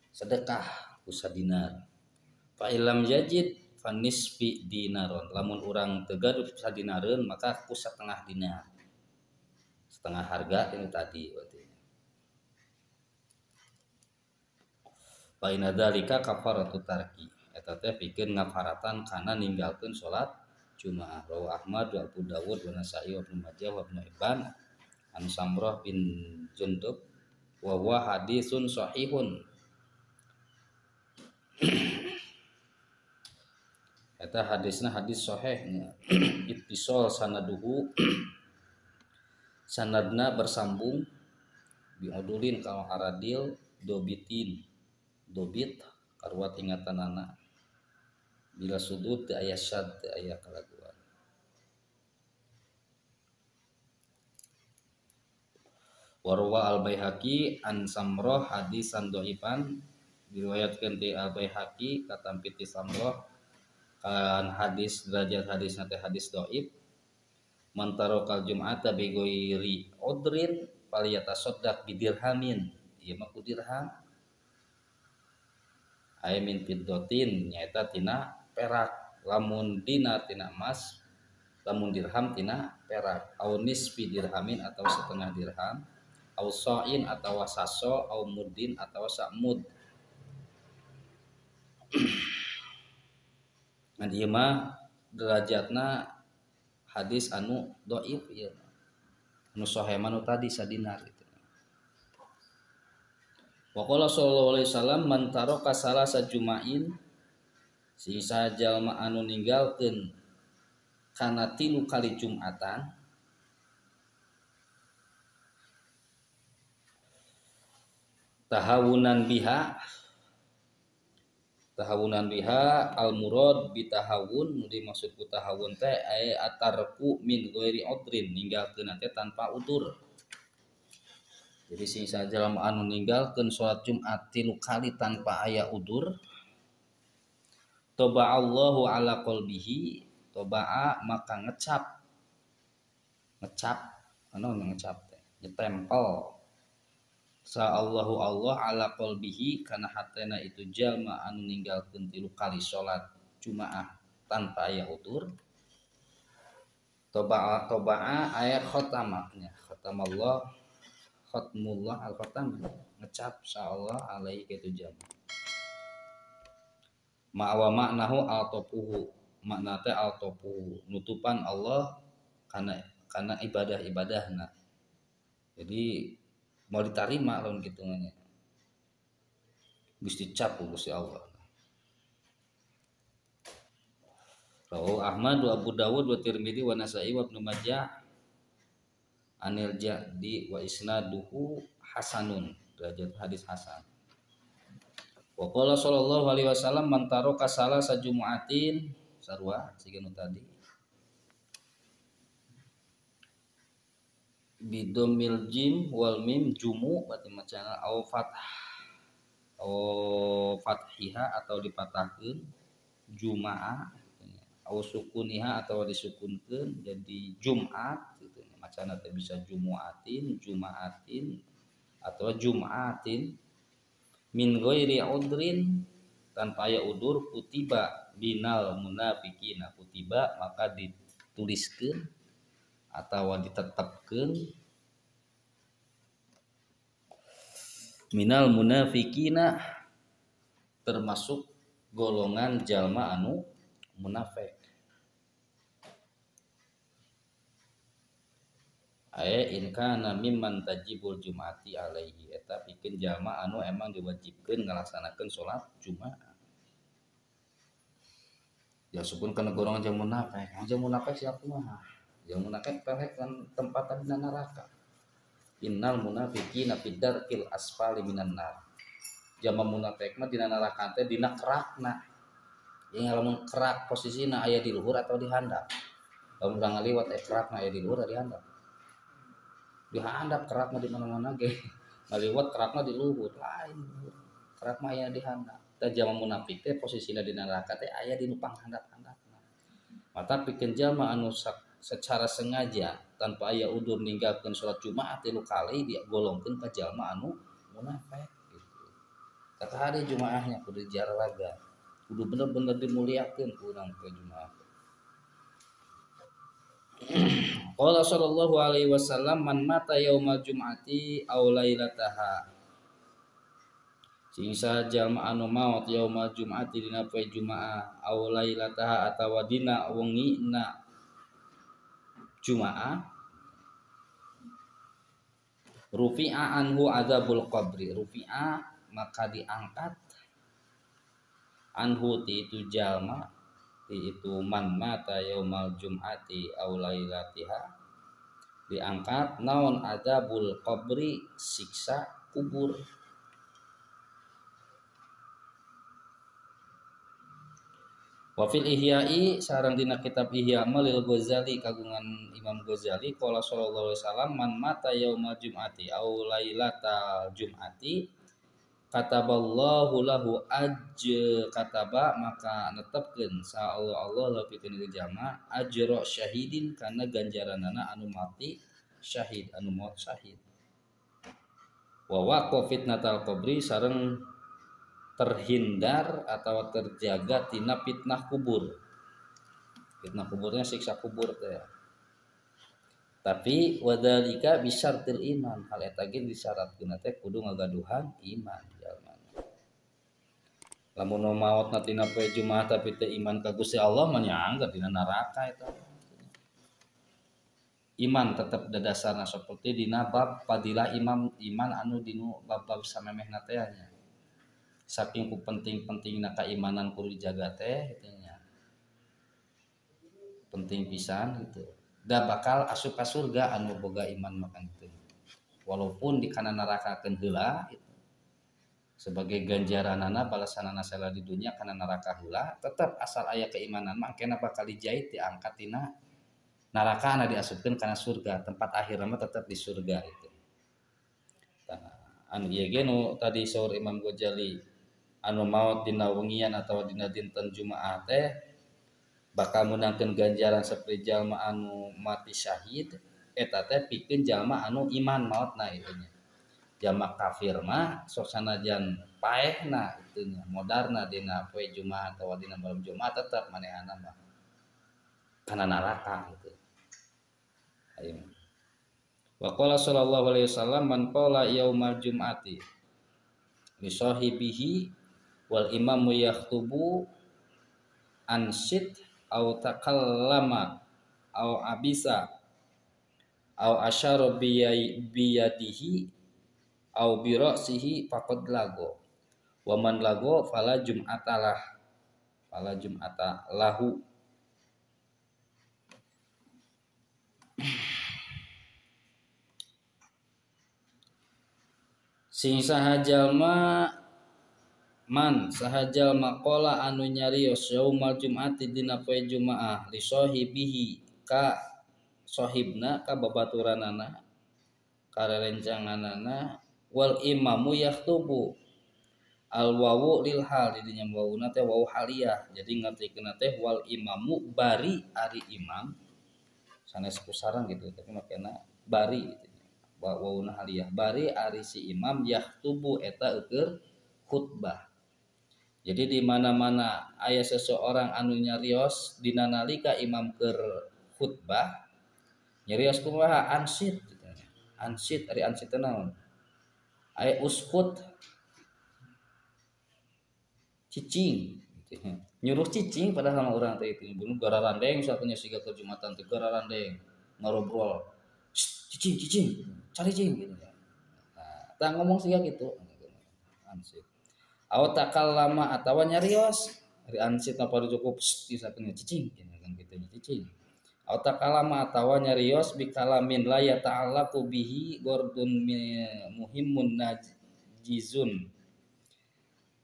sedekah ku sadinar. Fa ilam yajid fanisfi dinaron, lamun urang teu gaduh sadinareun maka ku setengah dinar, setengah harga ini tadi berarti. Fa inna dzalika kafaratu tarki, eta teh pikeun ngafaratan kana ninggalkeun salat Jumaah. Rawahu Ahmad wa Abu Dawud wa Nasa'i wa Ibnu Majah wa Ibnu Hibban an Samrah bin Jundub wa huwa hadisun sahihun. Eta hadisna hadis sahih ittisal sanaduhu sanadna bersambung biudulin kalau aradil dobitin dobit karuat ingatanana bila sudut teu aya syad teu aya kalaguan. Warwa al-Baihaqi an Samrah hadisan dhaifan, diriwayatkeun ti al-Baihaqi katampi ti Samrah kan hadis derajat hadis nate hadis dhaif. Man tarokal jum'ata bi ghairi udrin falyatasaddaq bidirhamin, ieu mah ku dirham aya min fiddatin nyaeta tina perak, lamun dinar tina emas, lamun dirham tina perak, au nisfi dirhamin atau setengah dirham, au sa'in atau saso, au muddin atau sa'mud. Nah ieu mah derajatna hadis anu dhaif ieu. Anu sahih mah tadi sadinar gitu. Wa qala sallallahu alaihi wasallam man taraka salasa juma'in, sisa jalma anu ninggalkeun kana 3 kali Jumatan tahawunan biha al murad bi tahawun, nu dimaksud ku tahawun teh aya atarku min ghairi udrin, ninggalkeun teh tanpa udur. Jadi sing sajalma anu ninggalkeun salat Jumat 3 kali tanpa aya udur, taba'allahu ala qalbihi, taba'a maka ngecap anu ngecap teh nyetempel sa Allahu Allah ala qalbihi kana hatena itu jalma anu ninggalkeun 3 kali salat Jumaah tanpa aya utur. Taba'a aya khatamanya, khatamallah khatmullah al khatam, ngecap sa Allah alaihi kitu jalma. Ma'wa maknahu al-topuhu, makna teh al-topuhu nutupan Allah kana ibadah-ibadahna. Jadi mau diterima lawan kitungannya Gusti cap Gusti Allah. Rawahu Ahmad wa Abu Dawud wa Tirmidzi wa Nasa'i wa Ibnu Majah anil Jadi wa isnaduhu hasanun, derajat hadis hasan. Wa qala sallallahu alaihi wasallam man taraka salasa jumu'atin sarua siganu tadi bidomil jim wal mim jumu berarti macana au fathiha atau dipatahkeun jumaah, au sukuniha atau disukunkeun jadi jumat gitu. Macana teh bisa jumuatin, jumaatin atau jumatin min ghairi udrin tanpa aya udur, kutiba binal munafiqina, kutiba maka dituliskeun atau ditetapkeun minal munafiqina termasuk golongan jalma anu munafik. Aya in kana mimman tajibul jumati alaihi, eta pikeun jalma anu emang diwajibkeun ngalaksanakeun salat Jumaah. Ya supun kana golongan jalma munafik, jalma munafik siapa mah? Jalma munafik pelek kan tempatan dina neraka. Innal munafiqina fid darkil asfali minan nar. Jalma munafik mah dina neraka teh dina kerakna. Yang lamun kerak posisina aya di luhur atau di handap. Lamun urang ngaliwat kerakna aya di luhur atau di handap. Di handap kerakna di mana-mana ge. Ngaliwat kerakna di luhur, lain kerak mah aya di handap. ka jalma munafik teh posisina di neraka teh aya di nu panghandap-handapna. Mata pikeun jalma anu secara sengaja tanpa aya udur ninggalkeun salat Jumat 3 kali dia golongkeun ka jalma anu munafik gitu. Kata hari Jumaahnya kudu dijaga, kudu bener-bener dimuliakeun ku urang poe Jumaah. Qala sallallahu alaihi wasallam man mata yaumal jum'ati aw lailataha. Sing jalma anu maot yaumal jum'ati dina poe Jumaah aw lailataha atawa dina wengina Jumaah rufi'a anhu adzabul qabri. Rufi'a maka diangkat anhu ti itu jalma itu man mata yaumal jum'ati aw lailatiha diangkat naon adzabul qabri siksa kubur. Wa fil ihya'i sareng dina kitab Ihya Malil Ghazali kagungan Imam Ghazali qala sallallahu alaihi wasallam man mata yaumal jum'ati aw lailatal jum'ati kataballahu lahu kataba maka netepkeun sa Allah pikeun ieu jalma ajra syahidin kana ganjaranana anu mati syahid anu maut syahid. Wa waqa fitnatal qabri sareng terhindar atau terjaga tina fitnah kubur. Fitnah kuburnya siksa kubur teh. Tapi wadzalika bisyartil iman, hal eta ge disyaratkeun teh kudu ngagaduhan iman jalma. Lamun maotna tina poe Jumaah tapi teu iman ka Gusti Allah mah nya anggar dina neraka eta. Iman tetep dadasarna saperti dina bab fadilah iman anu dinu bab-bab samemehna teh nya. Saking ku penting-pentingna keimanan kudu dijaga teh kitu nya. Penting pisan gitu. Da bakal asup ka surga anu boga iman makan itu. Walaupun di kana nerakakeun heula gitu. Sebagai ganjaranana balasanana sela di dunia kana neraka heula, tetap asal aya keimanan mah kena bakal dijait diangkat tina neraka anu diasupkeun kana surga, tempat akhirna mah tetap di surga itu. Anu ieu ge nu tadi saur Imam Ghazali anu maot dina wengian atawa dina dinten Jumaah teh bakal menangkeun ganjaran saperti jalma anu mati syahid eta teh pikeun jalma anu iman maotna itu nya. Jalma kafir mah sok sanajan paehna itu nya modarna dina poe Jumaah atawa dina malam Jumaah tetep manehna mah kana neraka gitu. Ayo. Wa qala sallallahu alaihi wasallam man qala yaumal jum'ati li sahibihi wal imamu yaktubu ansit au takallama au abisa au asyara biyadihi au bi ra'sihi faqad lago wa man lago fala jum'ata lahu. Sing saha jalma man saha jalma qala anu nyarios yaumal jum'ati dina poe Jumaah li sahibihi ka sahibna ka babaturanana ka rerencanganana wal imamu yaktubu al wawu lil hal dinya wawuna teh wawu haliyah jadi ngartikeun teh wal imamu bari ari imam sanes kusarang gitu tapi makana bari gitu wawuna haliyah bari ari si imam yaktubu eta eukeur khutbah. Jadi di mana-mana aya seseorang anu nyarios dina nalika imam keur khutbah nyarios kumaha ansit ansit ari ansit teh naon aya uskut cicing nyuruh cicing padahal urang teh itu bunuh gararandeng satunya siga ke Jumatan teh gararandeng ngarobrol cicing cari cing gitu ya. Nah, tah ngomong siga gitu ansit aw takallama atawa nyarios ari ansit apa cukup sakeun cicing kan kitu cicing aw takallama atawa nyarios bi kalamin la yata'allaqu bihi gordun muhimmun najizun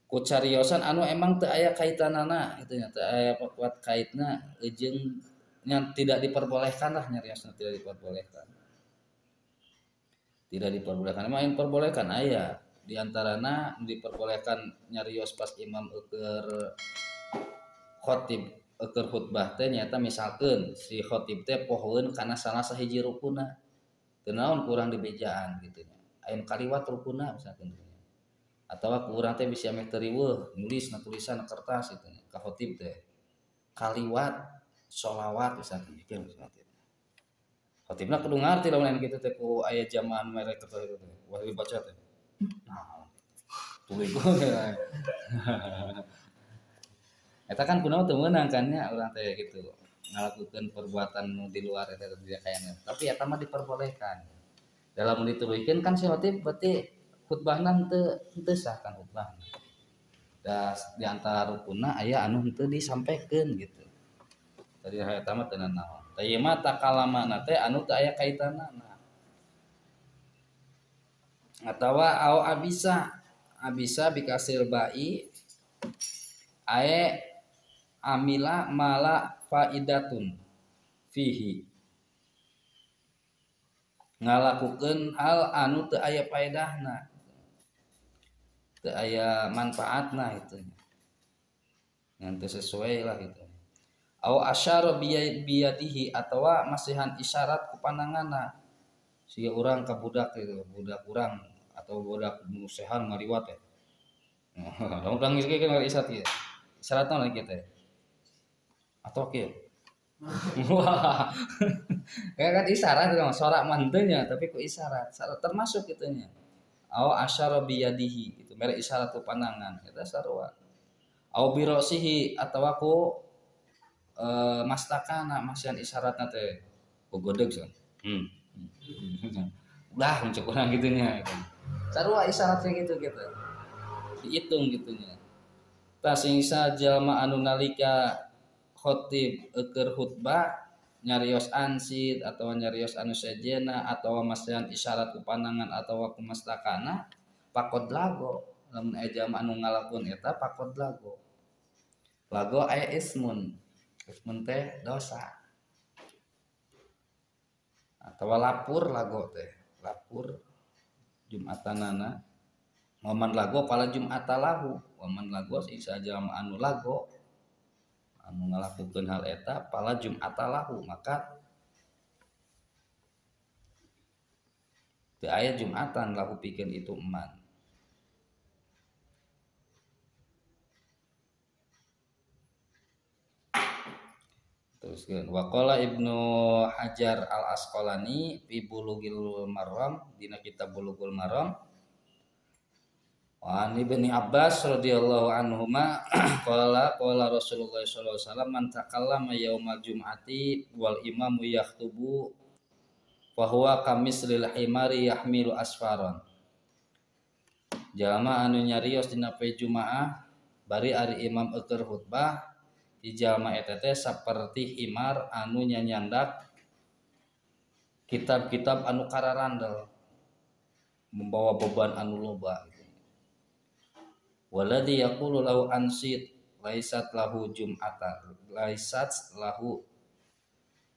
ku cariosan anu emang teu aya kaitanana kitu nya teu aya kuat kaitna jeung yang tidak diperbolehkan lah nyariosna tidak diperbolehkan emang diperbolehkan aya di antarana diperbolehkan nyarios pas imam eukeur khotib eukeur khutbah teh nyata misalkeun si khotib teh pohoeun kana salah sahiji rukunna teu naon kurang dibejaan gitu nya aya kaliwat rukunna misalkeun atau kurang teh bisa ame teriweuh nulis na tulisan na kertas gitu nya ka khotib teh kaliwat sholawat misalkeun gitu khotibna kudu ngarti lamun kitu teh ku aya jamaah merek kertas itu teh wah dibaca teh nah tuluy geuning eta kan kunaon teu meunang kan nya urang teh gitu ngalakukeun perbuatan nu di luar eta tidak kayana tapi eta mah diperbolehkan dalam dituluykeun kan si khotib berarti khutbahna henteu sah kan khutbahna da di antara rukunna aya anu henteu disampaikeun gitu tadi eta mah teu naon teh mah takalamana teh anu teu aya kaitanana atawa au abisa bikasil bai ae amila mala faidatun fihi ngalakukeun hal anu teu aya faedahna teu aya manfaatna itu ngan teu sesuai lah gitu au asyara biyadihi atawa masihan isyarat ku pandanganna siga urang ka budak gitu budak urang atau budak musehan ngaliwat teh lamun urang geus kan isyarat ieu isyarat naon lagi teh atau kieu wah kayak kan isyarat itu sorak mantenya tapi ku isyarat termasuk itunya au asyara biyadihi itu mere isyarat ku pandangan eta sarua au birosihi atawa ku mastakana masihan isyaratna teh ku godeg san udah muncul urang gitunya sarua isyaratnya gitu dihitung gitunya tah sing jalma anu nalika khotib eukeur khutbah nyarios ansid atau nyarios anu sejena atau masihan isyarat ku pandangan atau ku mastakana pakod lago lamun aya jalma anu ngalakukeun eta pakod lago aya ismun teh dosa atau lapur lago teh lapur jumatanana waman lago pala jumatalahu waman lago sisa jalma anu lago anu ngalakukeun hal eta pala jumatalahu maka teu aya jumatan lahu pikeun itu eman teruskeun waqala Ibnu Hajar Al Asqalani fi Bulughul Maram dina kitab Bulughul Maram wa Ibnu Abbas radhiyallahu anhuma qala Rasulullah sallallahu alaihi wasallam man takallama yaumal jum'ati wal imamu yakhutubu fa huwa kamislil himari yahmilu asfaron jalma anu nyarios dina poe Jumaah bari ari imam eukeur khutbah di jalma eta teh saperti himar anu nyanyandak kitab-kitab anu kararandel membawa beban anu loba waladhi yaqulu lahu ansid laisat lahu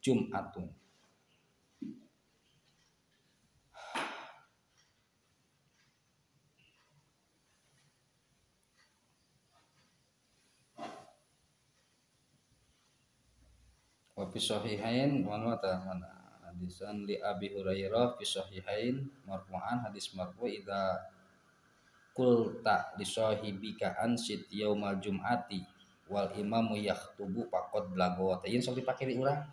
jum'atun wa fi sahihain mana hadisan li Abi Hurairah fi sahihain marfu'an hadis marfu' idza qulta li sahibika ansit yaumal jum'ati wal imamu yakhutubu faqad lago teh sok dipake di urang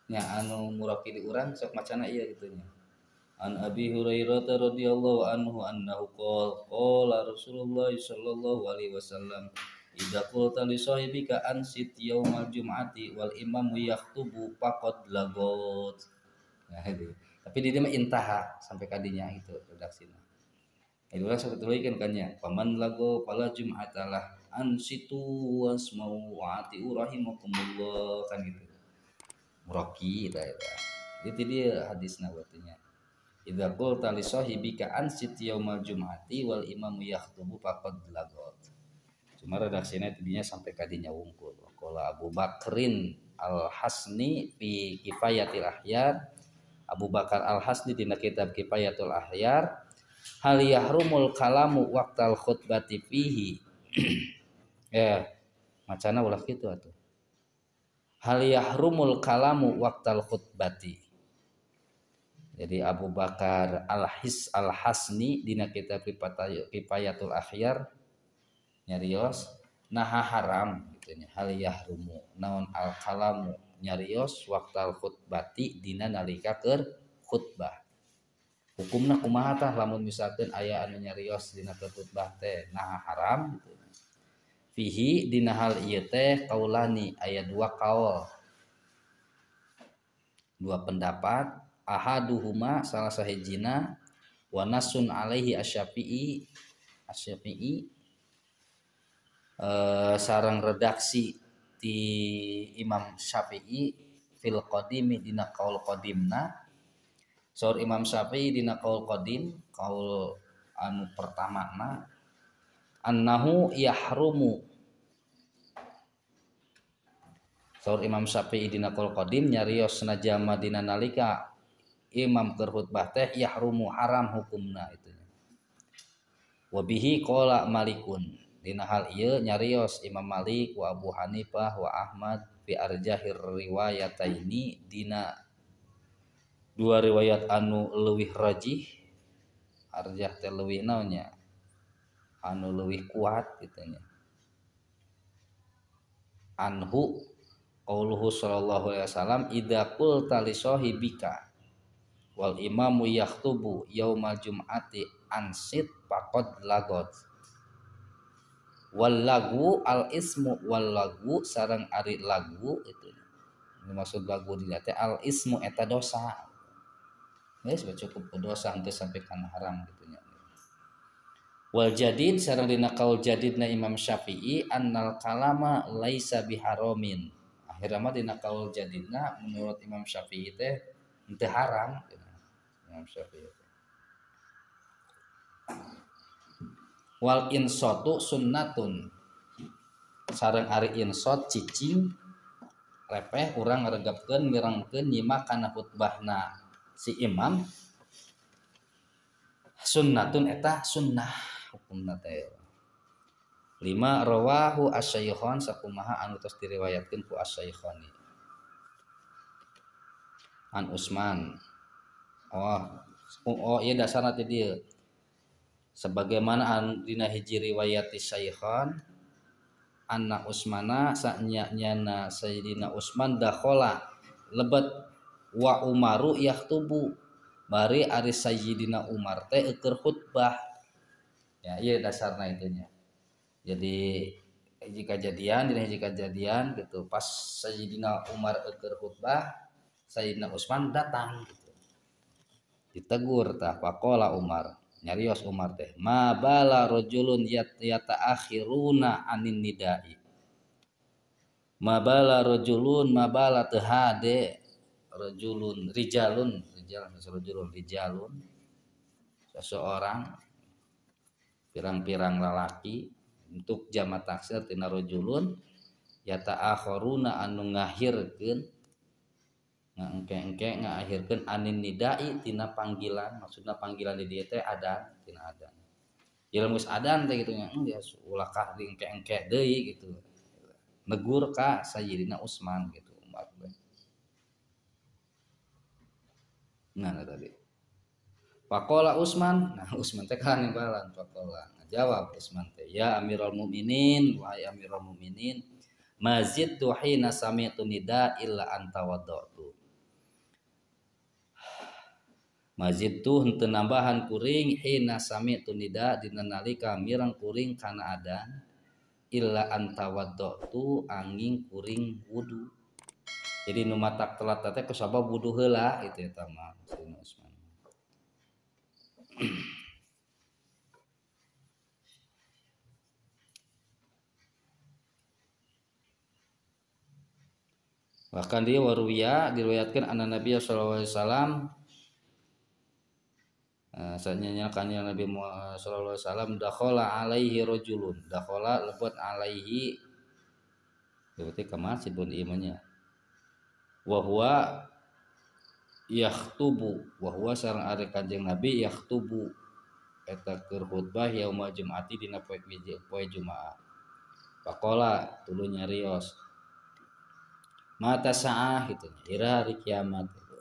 nya anu murakili urang sok macana ieu kitu nya an Abi Hurairah radhiyallahu anhu annahu qala Rasulullah sallallahu alaihi wasallam idza qulta li sahibika ansit yaumal jum'ati wal imamu yakhutubu faqad lagot nah itu tapi di dieu mah intaha sampai kadinya itu redaksina itu lah sebetulnya kan nya paman lago pala jum'atalah ansitu wasmau wa atiu rahimakumullah kan gitu muraki itu dia hadisna artinya idza qulta li sahibika ansit yaumal jum'ati wal imamu yakhutubu faqad lagot cuma redaksinya tidinya sampai kadinya wungkul qala Abu Bakrin Al-Hasni fi Kifayatil Ahyar Abu Bakar Al-Hasni dina kitab Kifayatul Ahyar hal yahrumul kalamu waqtal khutbati fihi macana ulah kitu atuh. Hal yahrumul kalamu waqtal khutbati. Jadi Abu Bakar Al-Hasni dina kitab Kifayatul Akhyar nyarios naha haram gitu nya. Hal yahrumu naon al kalamu nyarios waqtal khutbati dina nalika keur khutbah. Hukumna kumaha tah lamun misalkeun aya anu nyarios dina keur khutbah teh naha haram gitu. Fihi dina hal ieu teh kaulani aya dua kaul. Dua pendapat, ahaduhuma salah sahijina wa nasun alaihi asy-Syafi'i sareng redaksi di Imam Syafi'i fil qadimi dina kaul qadimna. Saur Imam Syafi'i dina kaul qadim, kaul anu pertamana annahu yahrumu. Saur Imam Syafi'i dina qaul qadim nyarios najama dina nalika imam keur khutbah teh yahrumu haram hukumna itu. Wa bihi qala Malikun dina hal ieu nyarios Imam Malik wa Abu Hanifah wa Ahmad fi arjahir riwayataini dina dua riwayat anu leuwih rajih. Arjah teh leuwih naonnya anu leuwih kuat kitu nya. Anhu qauluhu sallallahu alaihi wasallam idza qulta li sahibika wal imamu yaktubu yaumal jum'ati ansit faqad lagot wal lagu al ismu wal lagu sareng ari lagu itu maksud lagu di teh al ismu eta dosa geus cukup dosa henteu sampai kana haram gitu nya. Wal jadid sareng dina kaul jadidna Imam Syafi'i annal kalama laisa biharamin. Akhirna dina kaul jadidna menurut Imam Syafi'i teh henteu haram Imam Syafi'i. Wal insatu sunnatun sareng ari insot cicing repeh urang ngaregepkeun mirengkeun nyimak kana khutbahna si imam sunnatun eta sunnah hukumna teh. 5 rawahu asy-Syaikhan sakumaha anu tos diriwayatkeun ku asy-Syaikhani. An Utsman. Ieu dasarna teh dieu. Sebagaimana dina hiji riwayat Syaikhan anna Utsmana sanyana Sayyidina Utsman dakhala lebet wa Umaru yaktubu bari ari Sayyidina Umar teh keur khutbah. Ya ieu dasarna itunya. Jadi jika kejadian gitu pas Sayyidina Umar keur khutbah Sayyidina Utsman datang gitu. Ditegur tah faqala Umar nyarios Umar teh ma bala rajulun yata'akhiruna anin nidai ma bala teu hade rijalun seseorang pirang-pirang lalaki untuk jamak taksir tina rajulun yata'akhiruna anu ngahirkeun engke ngahirkeun anin nidai tina panggilan. Maksudna panggilan di dieu teh adan tina adan. Ilmu adan teh kitu nya geus ulah kah di engke deui gitu. Negur ka Sayyidina Utsman gitu umat. Nah tadi. Faqala Utsman, nah Utsman teh kan nimbalan faqala. Jawab Utsman teh, ya Amirul Mukminin, wahai Amirul Mukminin, mazidtu hina sami'tu nida illa anta wada'tu. Mazidtu henteu nambahan kuring hina sami'tu nida dina nalika mireng kuring kana adan illa anta wada'tu angin kuring wudu. Jadi nu matak telat teh kusabab wudu heula itu eta mah Sayyidina Utsman. Bahkan dia waruya diriwayatkan anna Nabi sallallahu alaihi wasallam saatnya kan Nabi Muhammad sallallahu alaihi wasallam dakhala alaihi rajulun dakhala lebet alaihi berarti ka masjid pun imannya wa huwa yakhtubu wa huwa sareng ari Kanjeng Nabi yakhtubu eta keur khutbah yaumul jum'ati dina poe Jumaah. Faqala tuluy nyarios mata saah gitu ira hari kiamat gitu.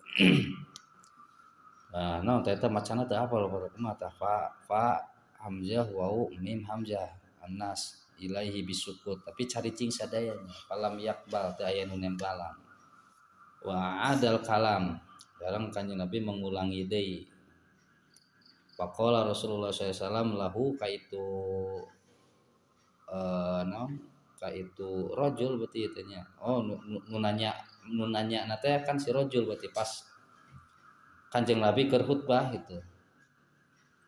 Nah eta macana teu apal mata fa hamzah wau mim hamzah anas ilaihi bisukut tapi caricing sadayana falam yakbal teu aya nu nembalan wa adal kalam dalam kanjeng Nabi mengulangi deui. Faqala Rasulullah SAW lahu kaitu naon kaitu rajul berarti tanya nunanya nate kan si rajul berarti pas kanjeng Nabi keur khutbah gitu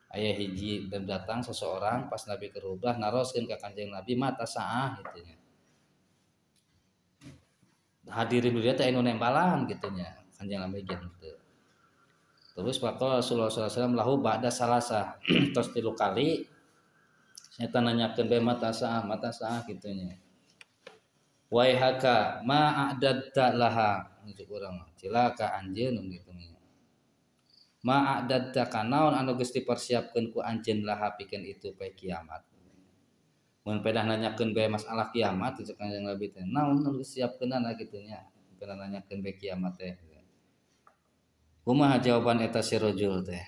aya hiji dan datang seseorang pas Nabi keur khutbah naroskeun ka kanjeng Nabi mata saah gitu nya hadirin dia teh anu nembalan gitu nya kanjeng Nabi gitu. Terus faqala Rasulullah SAW lahu ba'da salasa tos 3 kali saya nanyakeun bae mata saah gitunya. Wai haka ma a'dadta laha untuk urang cilaka anjeun gitu nya. Ma a'dadta kanaon anu geus dipersiapkeun ku anjeun laha pikeun itu poe kiamat. Mun pedah nanyakeun bae masalah kiamat itu kan yang Nabi teh naon anu geus siapkeunana gitu nya. Pedah nanyakeun bae kiamat teh. Kumaha jawaban eta si rajul teh?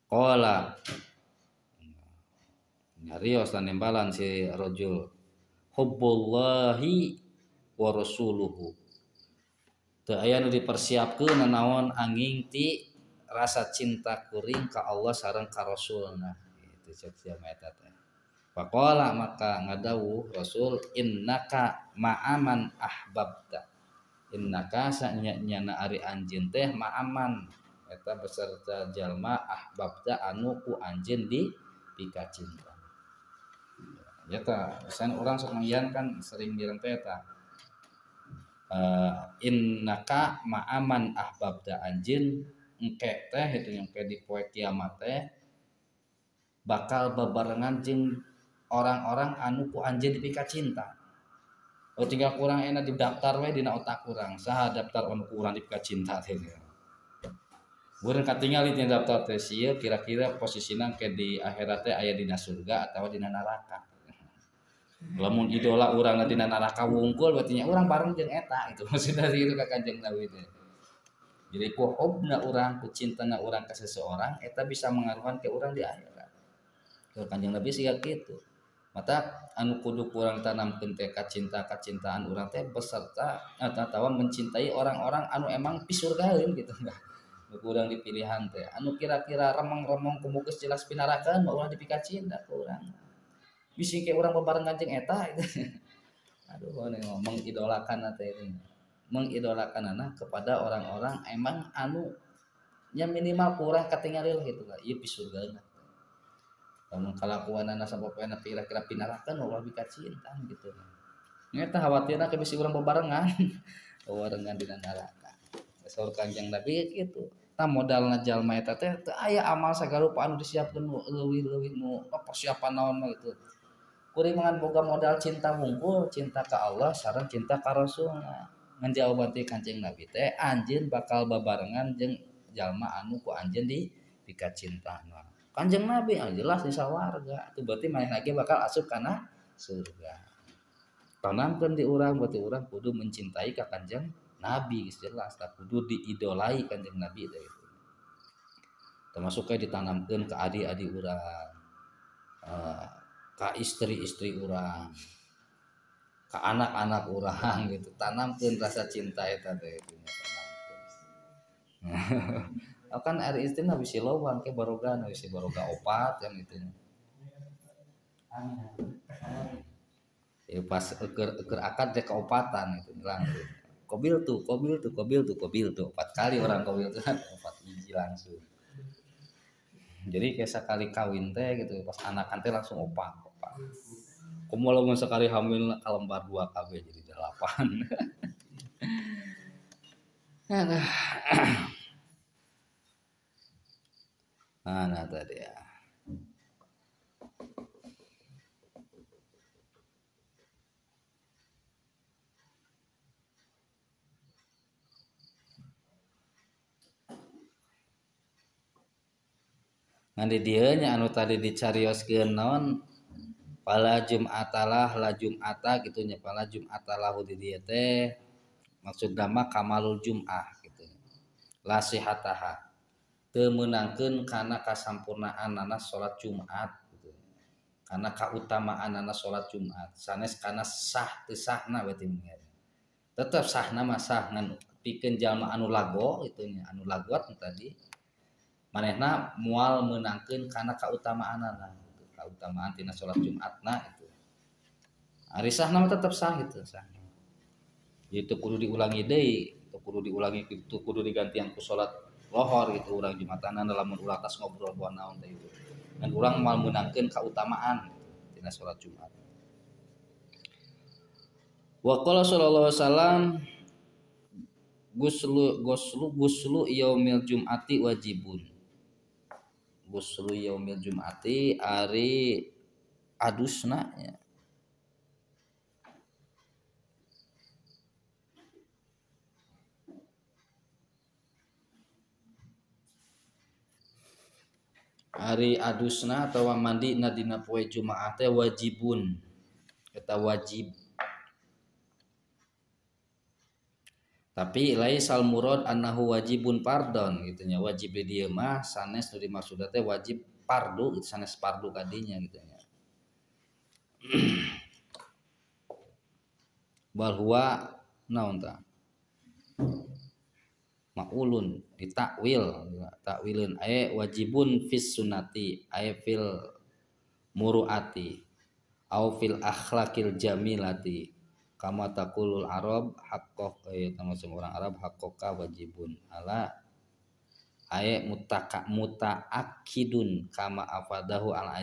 Qala nyarios dan nembalan si rajul hubbullahi wa rasuluhu teu aya nu dipersiapkeun naon angin ti rasa cinta kuring ka Allah sareng ka Rasulna itu cek eta teh faqala maka ngadawuh Rasul innaka ma'aman ahbabta innaka sanyana ari anjeun teh ma'aman eta beserta jalma ahbabta anu ku anjeun di pika cinta. Ya ta, misalnya orang sok kan sering bilang teh ta. Innaka ma'aman ahbabda anjeun engke teh itu yang di poe kiamat teh bakal bebarengan jeung orang-orang anu ku anjeun dipika cinta. Oh tinggal kurang enak di daftar we dina otak kurang. Saha daftar anu ku urang dipika cinta teh. Urang katingali di daftar teh sieu kira-kira posisina ke di akhirat teh aya dina surga atawa dina neraka. Lamun idola urang dina neraka wungkul berarti nya urang bareng jeung eta itu maksud dari itu ka Kanjeng Nabi teh. Jadi ku hobna urang ku cintana urang ka seseorang eta bisa mengaruhan ke urang di akhirat. Ke Kanjeng Nabi siga kitu. Mata anu kudu urang tanamkeun teh kacintaan urang teh beserta atawa mencintai orang-orang anu emang pisurgaeun gitu enggak. Urang dipilihan teh anu kira-kira remeng-remeng kumugeus jelas pinarakeun urang dipika cinta ku urang. Bisi ke orang bebarengan jeung eta itu. Aduh ngomong idolakan teh ini. Mengidolakanana kepada orang-orang emang anu nya minimal kurang katingali lah gitu lah. Ieu pisurgaeuna. Lamun kalakuanana sapopoena kira-kira pinarakeun ulah bika cinta gitu. Eta khawatirna ke bisi urang bebarengan. Bebarengan dina neraka. Saur Kanjeng Nabi kitu. Ta modalna jalma eta teh teu aya amal sagarupa anu disiapkeun nu leuwih-leuwih nu persiapan naon mah itu. Kuring mangan boga modal cinta wungkul, cinta ka Allah sareng cinta ka Rasulna. Ngan jawaban ti Kanjeng Nabi teh anjeun bakal babarengan jeung jalma anu ku anjeun di pika cintana. Kanjeng Nabi jelas di sawarga. Itu berarti maneh lagi bakal asup kana surga. Tanamkeun di urang berarti urang kudu mencintai ka Kanjeng Nabi jelas tak kudu diidolai Kanjeng Nabi teh itu. Termasuk kayak ditanamkeun ke adik-adik urang. Ka istri-istri urang ka anak-anak urang gitu tanamkeun rasa cinta eta teh itu kan ari istri na bisi lowang ke baroga opat kan gitu ya pas keur akad teh kaopatan gitu langsung kobil tuh 4 kali orang kobil tuh 4 biji langsung. Jadi kayak sekali kawin teh gitu pas anakan teh langsung opat. Kumaha lamun sekali hamil kalembar 2 KB jadi 8. Nah tadi ya. ngan di dieu nya anu tadi dicarioskeun naon pala jum'atalah la jum'ata gitu nya pala jum'atalah di dieu teh maksudna mah kamalul jum'ah gitu la sihataha teu meunangkeun kana kasampurnaanana salat Jumat gitu. Kana kautamaanana salat Jumat sanes kana sah teu sahna berarti tetep sahna mah sah ngan pikeun jalma anu lago itu nya anu lagot tadi manehna moal meunangkeun kana kautamaanana gitu. Kautamaan tina salat Jumatna itu ari sahna mah tetep sah gitu sah itu kudu diulangi deui itu kudu digantian ku salat lohor gitu urang Jumatanan lamun ulah tas ngobrol ku naon teh itu dan urang moal meunangkeun kautamaan tina salat Jumat. Wa qala sallallahu alaihi wasallam guslu yaumil jum'ati wajibun. Guslu yaumil jum'ati ari adusna ya. Ari adusna atau mandi na dina poe Jumaah teh wajibun. Eta wajib. Tapi laisal murad annahu wajibun pardon gitu nya. Wajib di dieu mah sanes nu dimaksud teh wajib fardu sanes fardu kadinya gitu nya. Bal huwa naon tah? Maulun ditakwil takwilun wajibun fis sunati fil muruati au fil akhlaqil jamilati kama taqulul arab haqqaq termasuk orang Arab haqqqa wajibun ala mutaakkidun kama afadahu al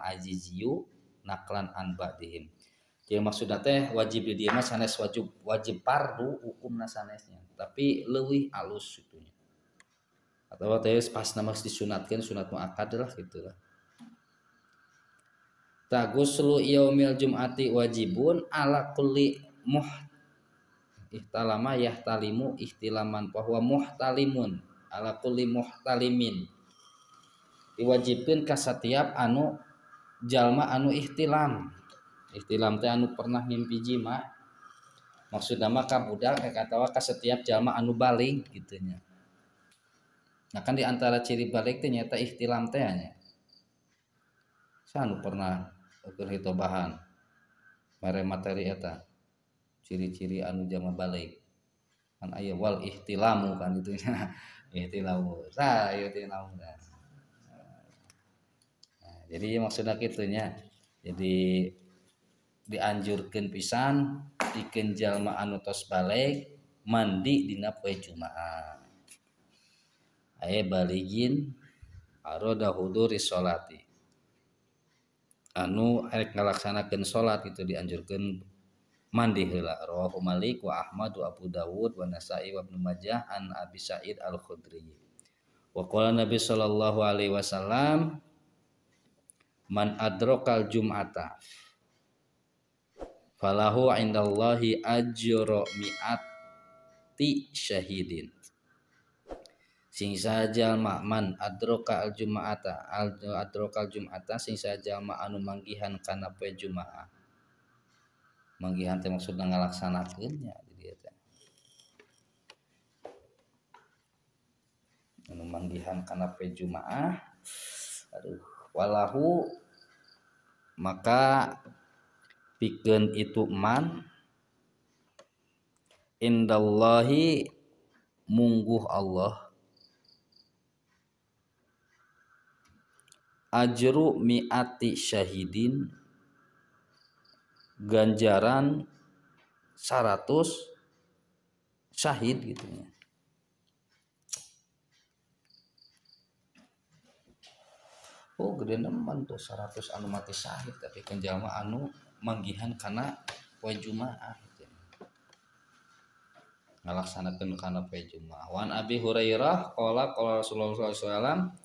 aziziyu naklan an ba'dihim. Jadi maksudna teh wajib di dieu mah sanes wajib fardu hukumna sanesnya tapi leuwih alus gitu nya. Atawa teh pas nama disunatkeun sunat muakkad lah gitu lah. Taguslu yaumil jum'ati wajibun ala kulli ihtalama yahtalimu ihtilaman bahwa muhtalimun ala kulli muhtalimin diwajibkeun ka setiap anu jalma anu ihtilam teh anu pernah ngimpi jima maksudna mah ka budak katawa ka setiap jalma anu balik gitu nya. Nah kan di antara ciri balik teh nyata ihtilam teh nya. Anu pernah keur hitobahan mere materi eta ciri-ciri anu jalma balik kan aya wal ihtilamu kan itu nya ihtilamu tah ieu teh naon nah, jadi maksudna kitu nya jadi dianjurkeun pisan pikeun jalma anu tos balik mandi dina poe Jumaah aya baligin aroda huduri sholati anu rek ngalaksanakeun salat itu dianjurkeun mandi heula rawahu Malik wa Ahmad wa Abu Dawud wa Nasa'i wa Ibnu Majah an Abi Sa'id Al-Khudri wa qala Nabi sallallahu alaihi wasallam man adrakal jum'ata falahu indallahi ajru mi'ati syahidin sing saja man adroka al jum'ata sing saja anu manggihan kana poe Jumaah manggihan teh maksudna ngalaksanakeunnya di dieu teh anu manggihan kana poe Jumaah aduh walahu maka pikeun itu man indallahi mungguh Allah ajru mi'ati syahidin ganjaran 100 syahid gitu ya. Oh gede nemen tuh 100 anu mati syahid tapi kan jalma anu manggihan kana poe Jumaah gitu. Ngalaksanakeun kana poe Jumaah. Wan Abi Hurairah qala Rasulullah sallallahu alaihi wasallam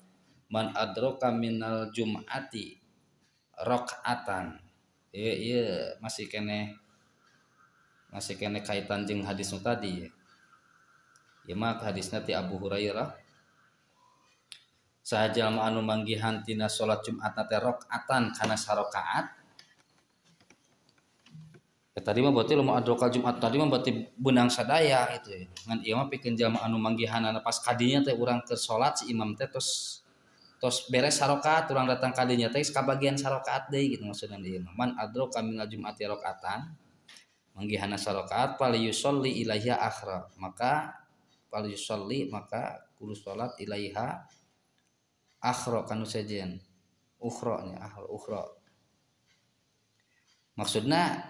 man adraka minal jum'ati rakaatan. Iya masih kene kaitan jeung hadis nu tadi. Ya mah hadisna ti Abu Hurairah saha jalma anu manggihan tina salat Jumat teh rakaatan kana sarakaat. Tadi mah berarti lamun adrokal Jumat tadi mah berarti benang sadaya itu ya. Ngan ieu mah pikeun jalma anu manggihanana pas kadinya teh urang keur salat si imam teh tos beres sarakaat urang datang kadinya teh kabagian sarakaat deui gitu maksudna ieu mah. Man adroka minal Jumati rakaatan manggihana sarakaat fal yusolli ilaiha akhra. Maka fal yusolli maka kudu salat ilaiha akhra kanu sejen. Ukhra nya ukhra. Maksudna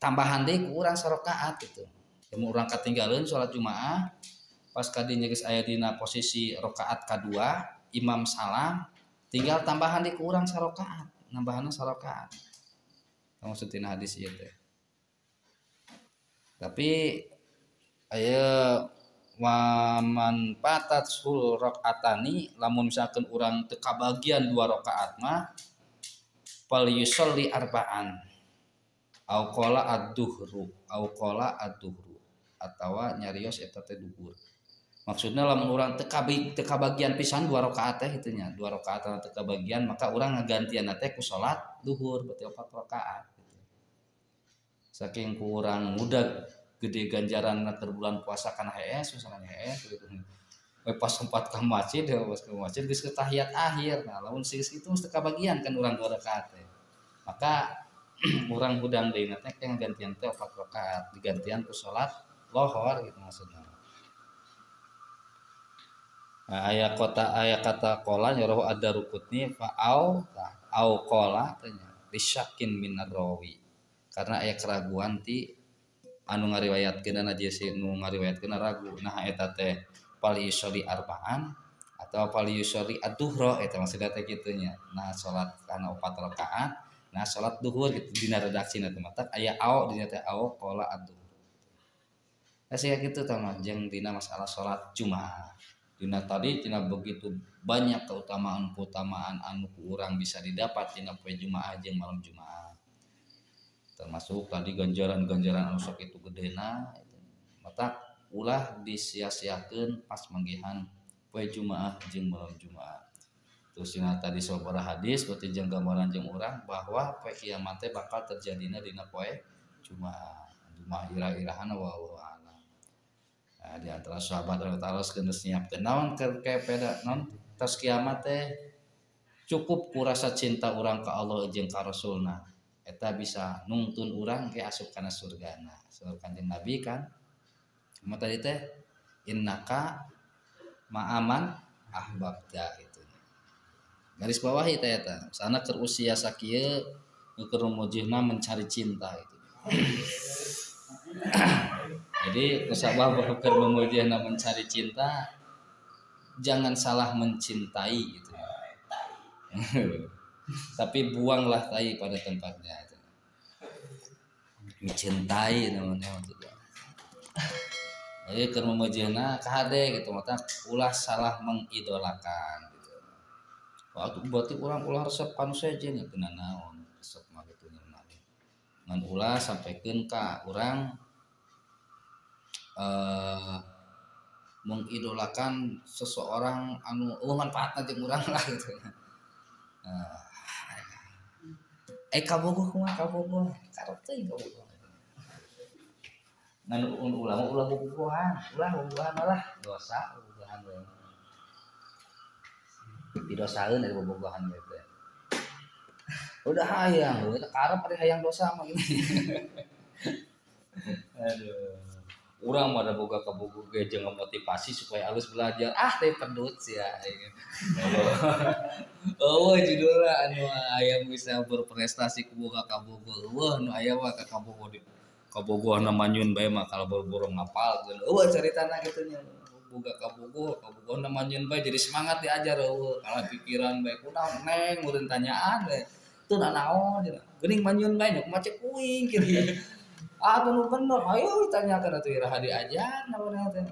tambahan deh ku urang sarakaat gitu. Mun urang katinggaleun salat Jumaah pas kadinya geus aya dina posisi rakaat kadua, imam salam, tinggal tambahan deh ku urang sarakaat, nambahanna sarakaat. Maksudna hadis ieu teh. Tapi aya wa man fatat sul rakaatani lamun misalkeun urang teu kabagian 2 rakaat mah fal yusolli arba'an. Au qala ad-duhru atawa nyarios eta teh duhur. Maksudna lamun urang teu kabagian pisan 2 rakaat teh kitu nya, 2 rakaat teu kabagian maka urang ngagantianna teh ku salat duhur berarti 4 rakaat gitu. Saking ku urang mudag gede ganjaranna keur bulan puasa kana heuh misalnya heuh gitu. Pas sempat ka masjid geus ke tahiyat akhir. Nah lamun geus kitu teu kabagian kan urang 2 rakaat teh. Maka urang hudang deui teh yang gantian teh 4 rakaat digantian ku salat lohor gitu maksudna. Nah, aya kata qala nyoroh ada rukutni fa au qala tanya bisyakin minar rawi. Karena aya keraguan ti anu ngariwayatkeun najis nu ngariwayatkeun ragu. Nah eta teh fal yusolli arba'an atau fal yusolli ad-duhra eta maksudna teh kitu nya. Nah salat kana 4 rakaat nah salat duhur gitu dina redaksina teh mah aya au dina teh au qala ad-duhur. Asa kitu tah mah jeung dina masalah salat Jumaah. Dina tadi tina begitu banyak keutamaan anu ku urang bisa didapat dina poe Jumaah jeung malam Jumaah. Termasuk tadi ganjaran-ganjaran anu sok itu gedena mata ulah disia-siakeun pas manggihan poe Jumaah jeung malam Jumaah. Terus tadi sabaraha hadis berarti jeung gambaran jeung urang bahwa poe kiamat teh bakal terjadina dina poe Jumaah. Jumaah ira-irahan wallahu a'lam. Nah, di antara sahabat radhiyallahu anhu geus nyiapkeun naon kepeda naon tos kiamat teh cukup ku rasa cinta urang ka Allah jeung ka Rasulna. Eta bisa nungtun urang ke asup kana surgana. Saur Kanjeng Nabi kan. Mata tadi teh innaka ma'aman ahbabta itu. Garis bawahi teh eta. Sana keur usia sakieu keur mujihna mencari cinta itu. Jadi kusabah bahwa keur mujihna mencari cinta jangan salah mencintai gitu. Tapi buanglah tai pada tempatnya itu. Mencintai namanya maksudnya. Jadi keur mujihna kahade gitu mata ulah salah mengidolakan. Waktu berarti orang ulah resep kanu sejen ya kena naon resep mah kitu nya ngan ulah sampaikeun ka urang mengidolakan seseorang anu manfaatna jeung urang lah gitu. Kabogoh kumaha kabogoh karep teh kabogoh. Ngan ulah bobogohan lah dosa bobogohan we. Didosaeun dari bobogohan gitu. Udah hayang, kita karep ari hayang dosa mah gini. Aduh. Urang mah da boga kabogoh ge jeung motivasi supaya alus belajar. Teh pedut sia. Oh, judulna anu aya bisa berprestasi ku boga kabogoh. Wah, nu aya mah ka kabogoh di kabogoh na manyun bae mah kalau boro-boro ngapal. Caritana kitu nya. Boga kabogoh na manyun bae jadi semangat diajar kalau pikiran bae kunaon neng meureun tanyaan bae teu naon geuning manyun bae nya kumaha cek kuing kitu atuh bener ayo ditanyakeun atuh iraha diajar naon teh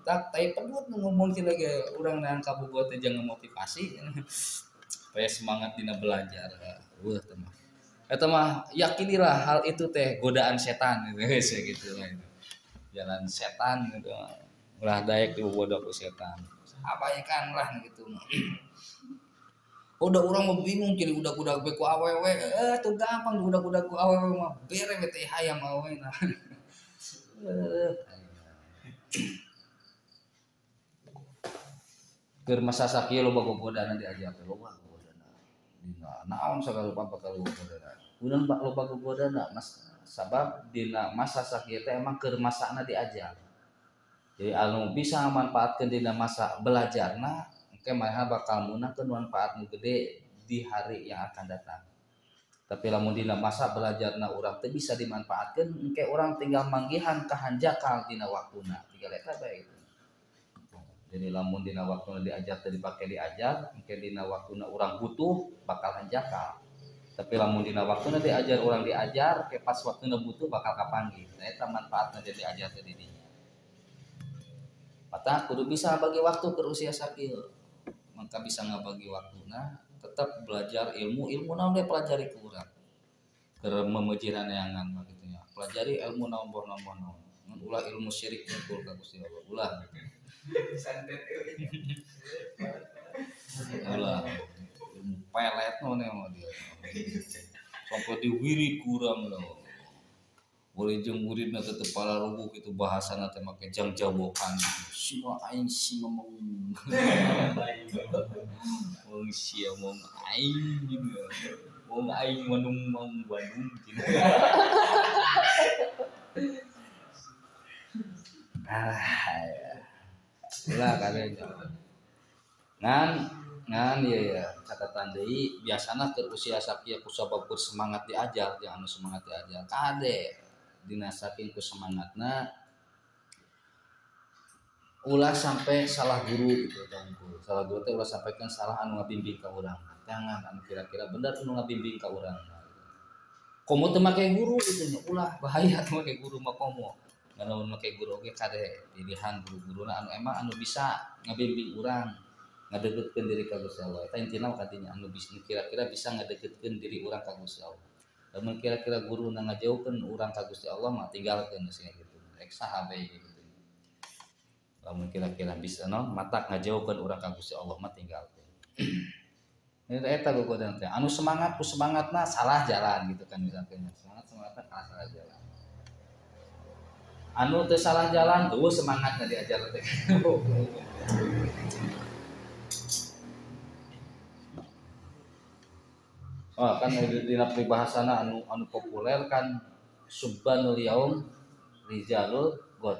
tak tai pedut ngomong ci lagi urang nang kabogoh teh jeung motivasi supaya semangat dina belajar teh mah eta mah yakinilah hal itu teh godaan setan gitu lah jalan setan gitu ulah daek dibobodoh ku setan. abaikanlah gitu. Udah orang mau bingung jadi udah beku awewe tuh gampang udah ku awewe mah bere teh hayam awewe nah. Keur masa sakieu loba gogodana diajak loba gogodana. Dina naon sagala apa kalau gogodana. Ulang loba gogodana mas sabab dina masa sakieu teh emang keur masana diajak. Jadi anu bisa manfaatkeun dina masa belajarna engke mah bakal meunangkeun manfaat nu gede di hari yang akan datang. Tapi lamun dina masa belajarna urang teh bisa dimanfaatkeun engke urang tinggal manggihan kahanjakal dina waktuna. Tinggal eta bae gitu. Jadi lamun dina waktuna diajar teh dipake diajar, engke dina waktuna urang butuh bakal hanjakal. Tapi lamun dina waktuna diajar urang diajar, ke pas waktuna butuh bakal kapanggih. Nah eta manfaatna jadi diajar teh didinya. Mata kudu bisa bagi waktu ke usia sakieu. Maka bisa ngabagi waktuna tetap belajar ilmu naon we pelajari ke urang. Keur memuji naneangan mah kitu nya. Pelajari ilmu naon boh naon. Mun ulah ilmu syirik ngumpul ka Gusti Allah. Ulah. Ulah. Ilmu pelet naon mah dia. Sampai diwirid kurang loh. Boleh jeung muridna teh teu palarugu kitu bahasana teh make jang jawokan gitu. Sia aing si ngomong. Wong sia mong aing gitu. Wong aing manung Bandung gitu. Ulah kadenya. Ngan ya catatan deui biasana keur usia sakieu kusabab semangat diajar jeung anu semangat diajar kade dina saking ku semangatna ulah sampai salah guru gitu kan. Salah guru teh ulah sampaikan salah anu ngabimbing ka urang. Jangan anu kira-kira bener anu ngabimbing ka urang. Komo teu make guru gitu nya ulah bahaya teu make guru mah komo. Mun make guru oge kade pilihan guru-guruna anu emang anu bisa ngabimbing urang, ngadeukeutkeun diri ka Gusti Allah. Eta intina katinya anu bisa kira-kira bisa ngadeukeutkeun diri urang ka Gusti Allah. Lamun kira-kira guru na ngajauhkeun urang ka Gusti Allah mah tinggalkeun geus gitu. Rek saha bae gitu. Lamun kira-kira bisa non matak ngajauhkeun urang ka Gusti Allah mah tinggalkeun. Eta gogodan teh. Anu semangat ku semangatna salah jalan gitu kan misalkan. Semangatna salah jalan. Anu teu salah jalan tuh semangatna diajar teh. Oh kan dina peribahasana anu populer kan subhanul yaum rijalul god.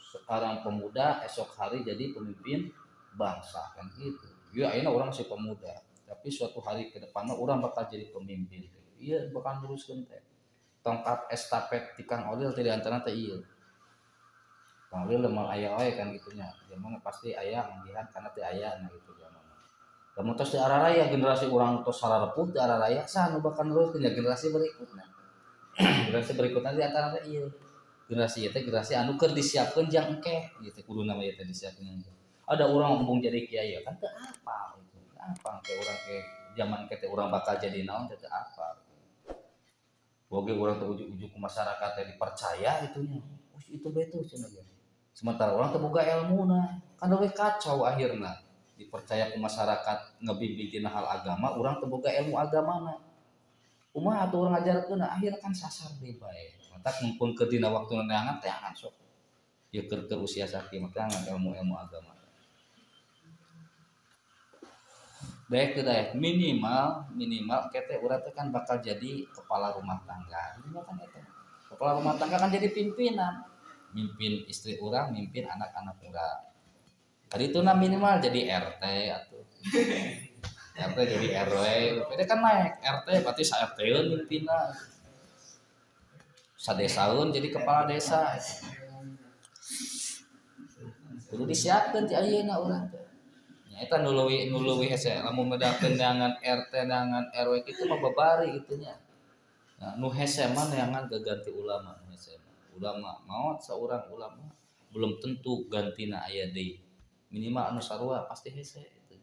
Sekarang pemuda, esok hari jadi pemimpin bangsa kan gitu. Ya ayeuna urang masih pemuda, tapi suatu hari ke depan urang bakal jadi pemimpin. Iya bakal teruskeun teh. Tongkat estafet ti Kang Olil teh diantara teh ieu. Kang Olil lemah aya wae kan gitunya. Zaman pasti aya manggihan kana teh aya na gitu zaman. Lamun tos di araraya generasi urang tos sararepuh di araraya sah nu bakal neruskeun ya generasi berikutna. Generasi berikutna di antara teh ieu. Generasi teh generasi anu keur disiapkeun jang engke gitu kudu nama ieu teh disiapkeun. Ada orang ngomong jadi kiai kan teu apa gitu. Apa ke urang ke zaman ke teh urang bakal jadi naon teh apa. Boge urang teh ujuk-ujuk ku masyarakat teh dipercaya itunya. Itu betul cenah ge. Sementara urang teh boga ilmuna, kan leuwih kacau akhirna. Dipercaya ku masyarakat ngebimbing dina hal agama, urang teu boga ilmu agamana. Kumaha atuh urang ngajarkeun akhirna kan sasar deui bae. Matak mumpung keur dina waktuna neangan teh angan sok. Ieu keur usia sakieu mah angan ilmu-ilmu agama. Daek minimal kete urang teh kan bakal jadi kepala rumah tangga. Ini kan eta. Kepala rumah tangga kan jadi pimpinan. Mimpin istri urang, mimpin anak-anak urang. Kadituna minimal jadi RT atuh. RT jadi RW, beda kan naik RT berarti sa RT-eun mimpinna. Sadesaeun jadi kepala desa. Kudu disiapkeun ti ayeuna urang teh. Nya eta nu leuwih hese lamun medakeun neangan RT neangan RW kitu mah babari kitu nya. Nah, nu hese mah neangan gaganti ulama nu hese. Ulama maot saurang ulama belum tentu gantina aya deui. Minimal anu sarua pasti hese itu.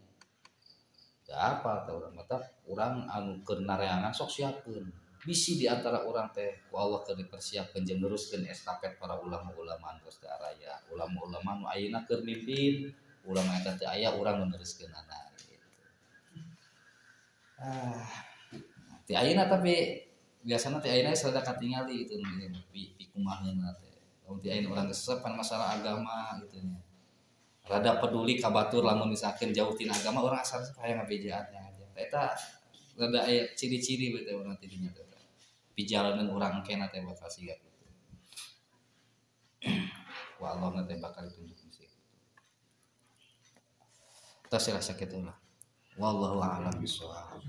Da apa teh urang mata urang anu keur nareangan sok siapkeun. Bisi di antara urang teh ku Allah keur dipersiapkeun jeung neruskeun estafet para ulama-ulama anu geus diaraya. Ulama-ulama nu ayeuna keur mimpin urang eta teu aya urang meneruskeunana gitu. Ti ayeuna tapi biasana ti ayeuna rada katingali gitu pikumaheuna teh. Lamun ti ayeuna urang kesepan masalah agama gitu nya. Rada peduli ka batur lamun misalkan jauh tina agama urang asal hayang ngabejaannya aja. Eta rada aya ciri-ciri we teh urang ti dinya teh. Pijalanan urang kena teh bakal siga kitu. Ku Allah teh bakal ditunjuk misi. Tas rasa kitu lah. Wallahu a'lam bishawab.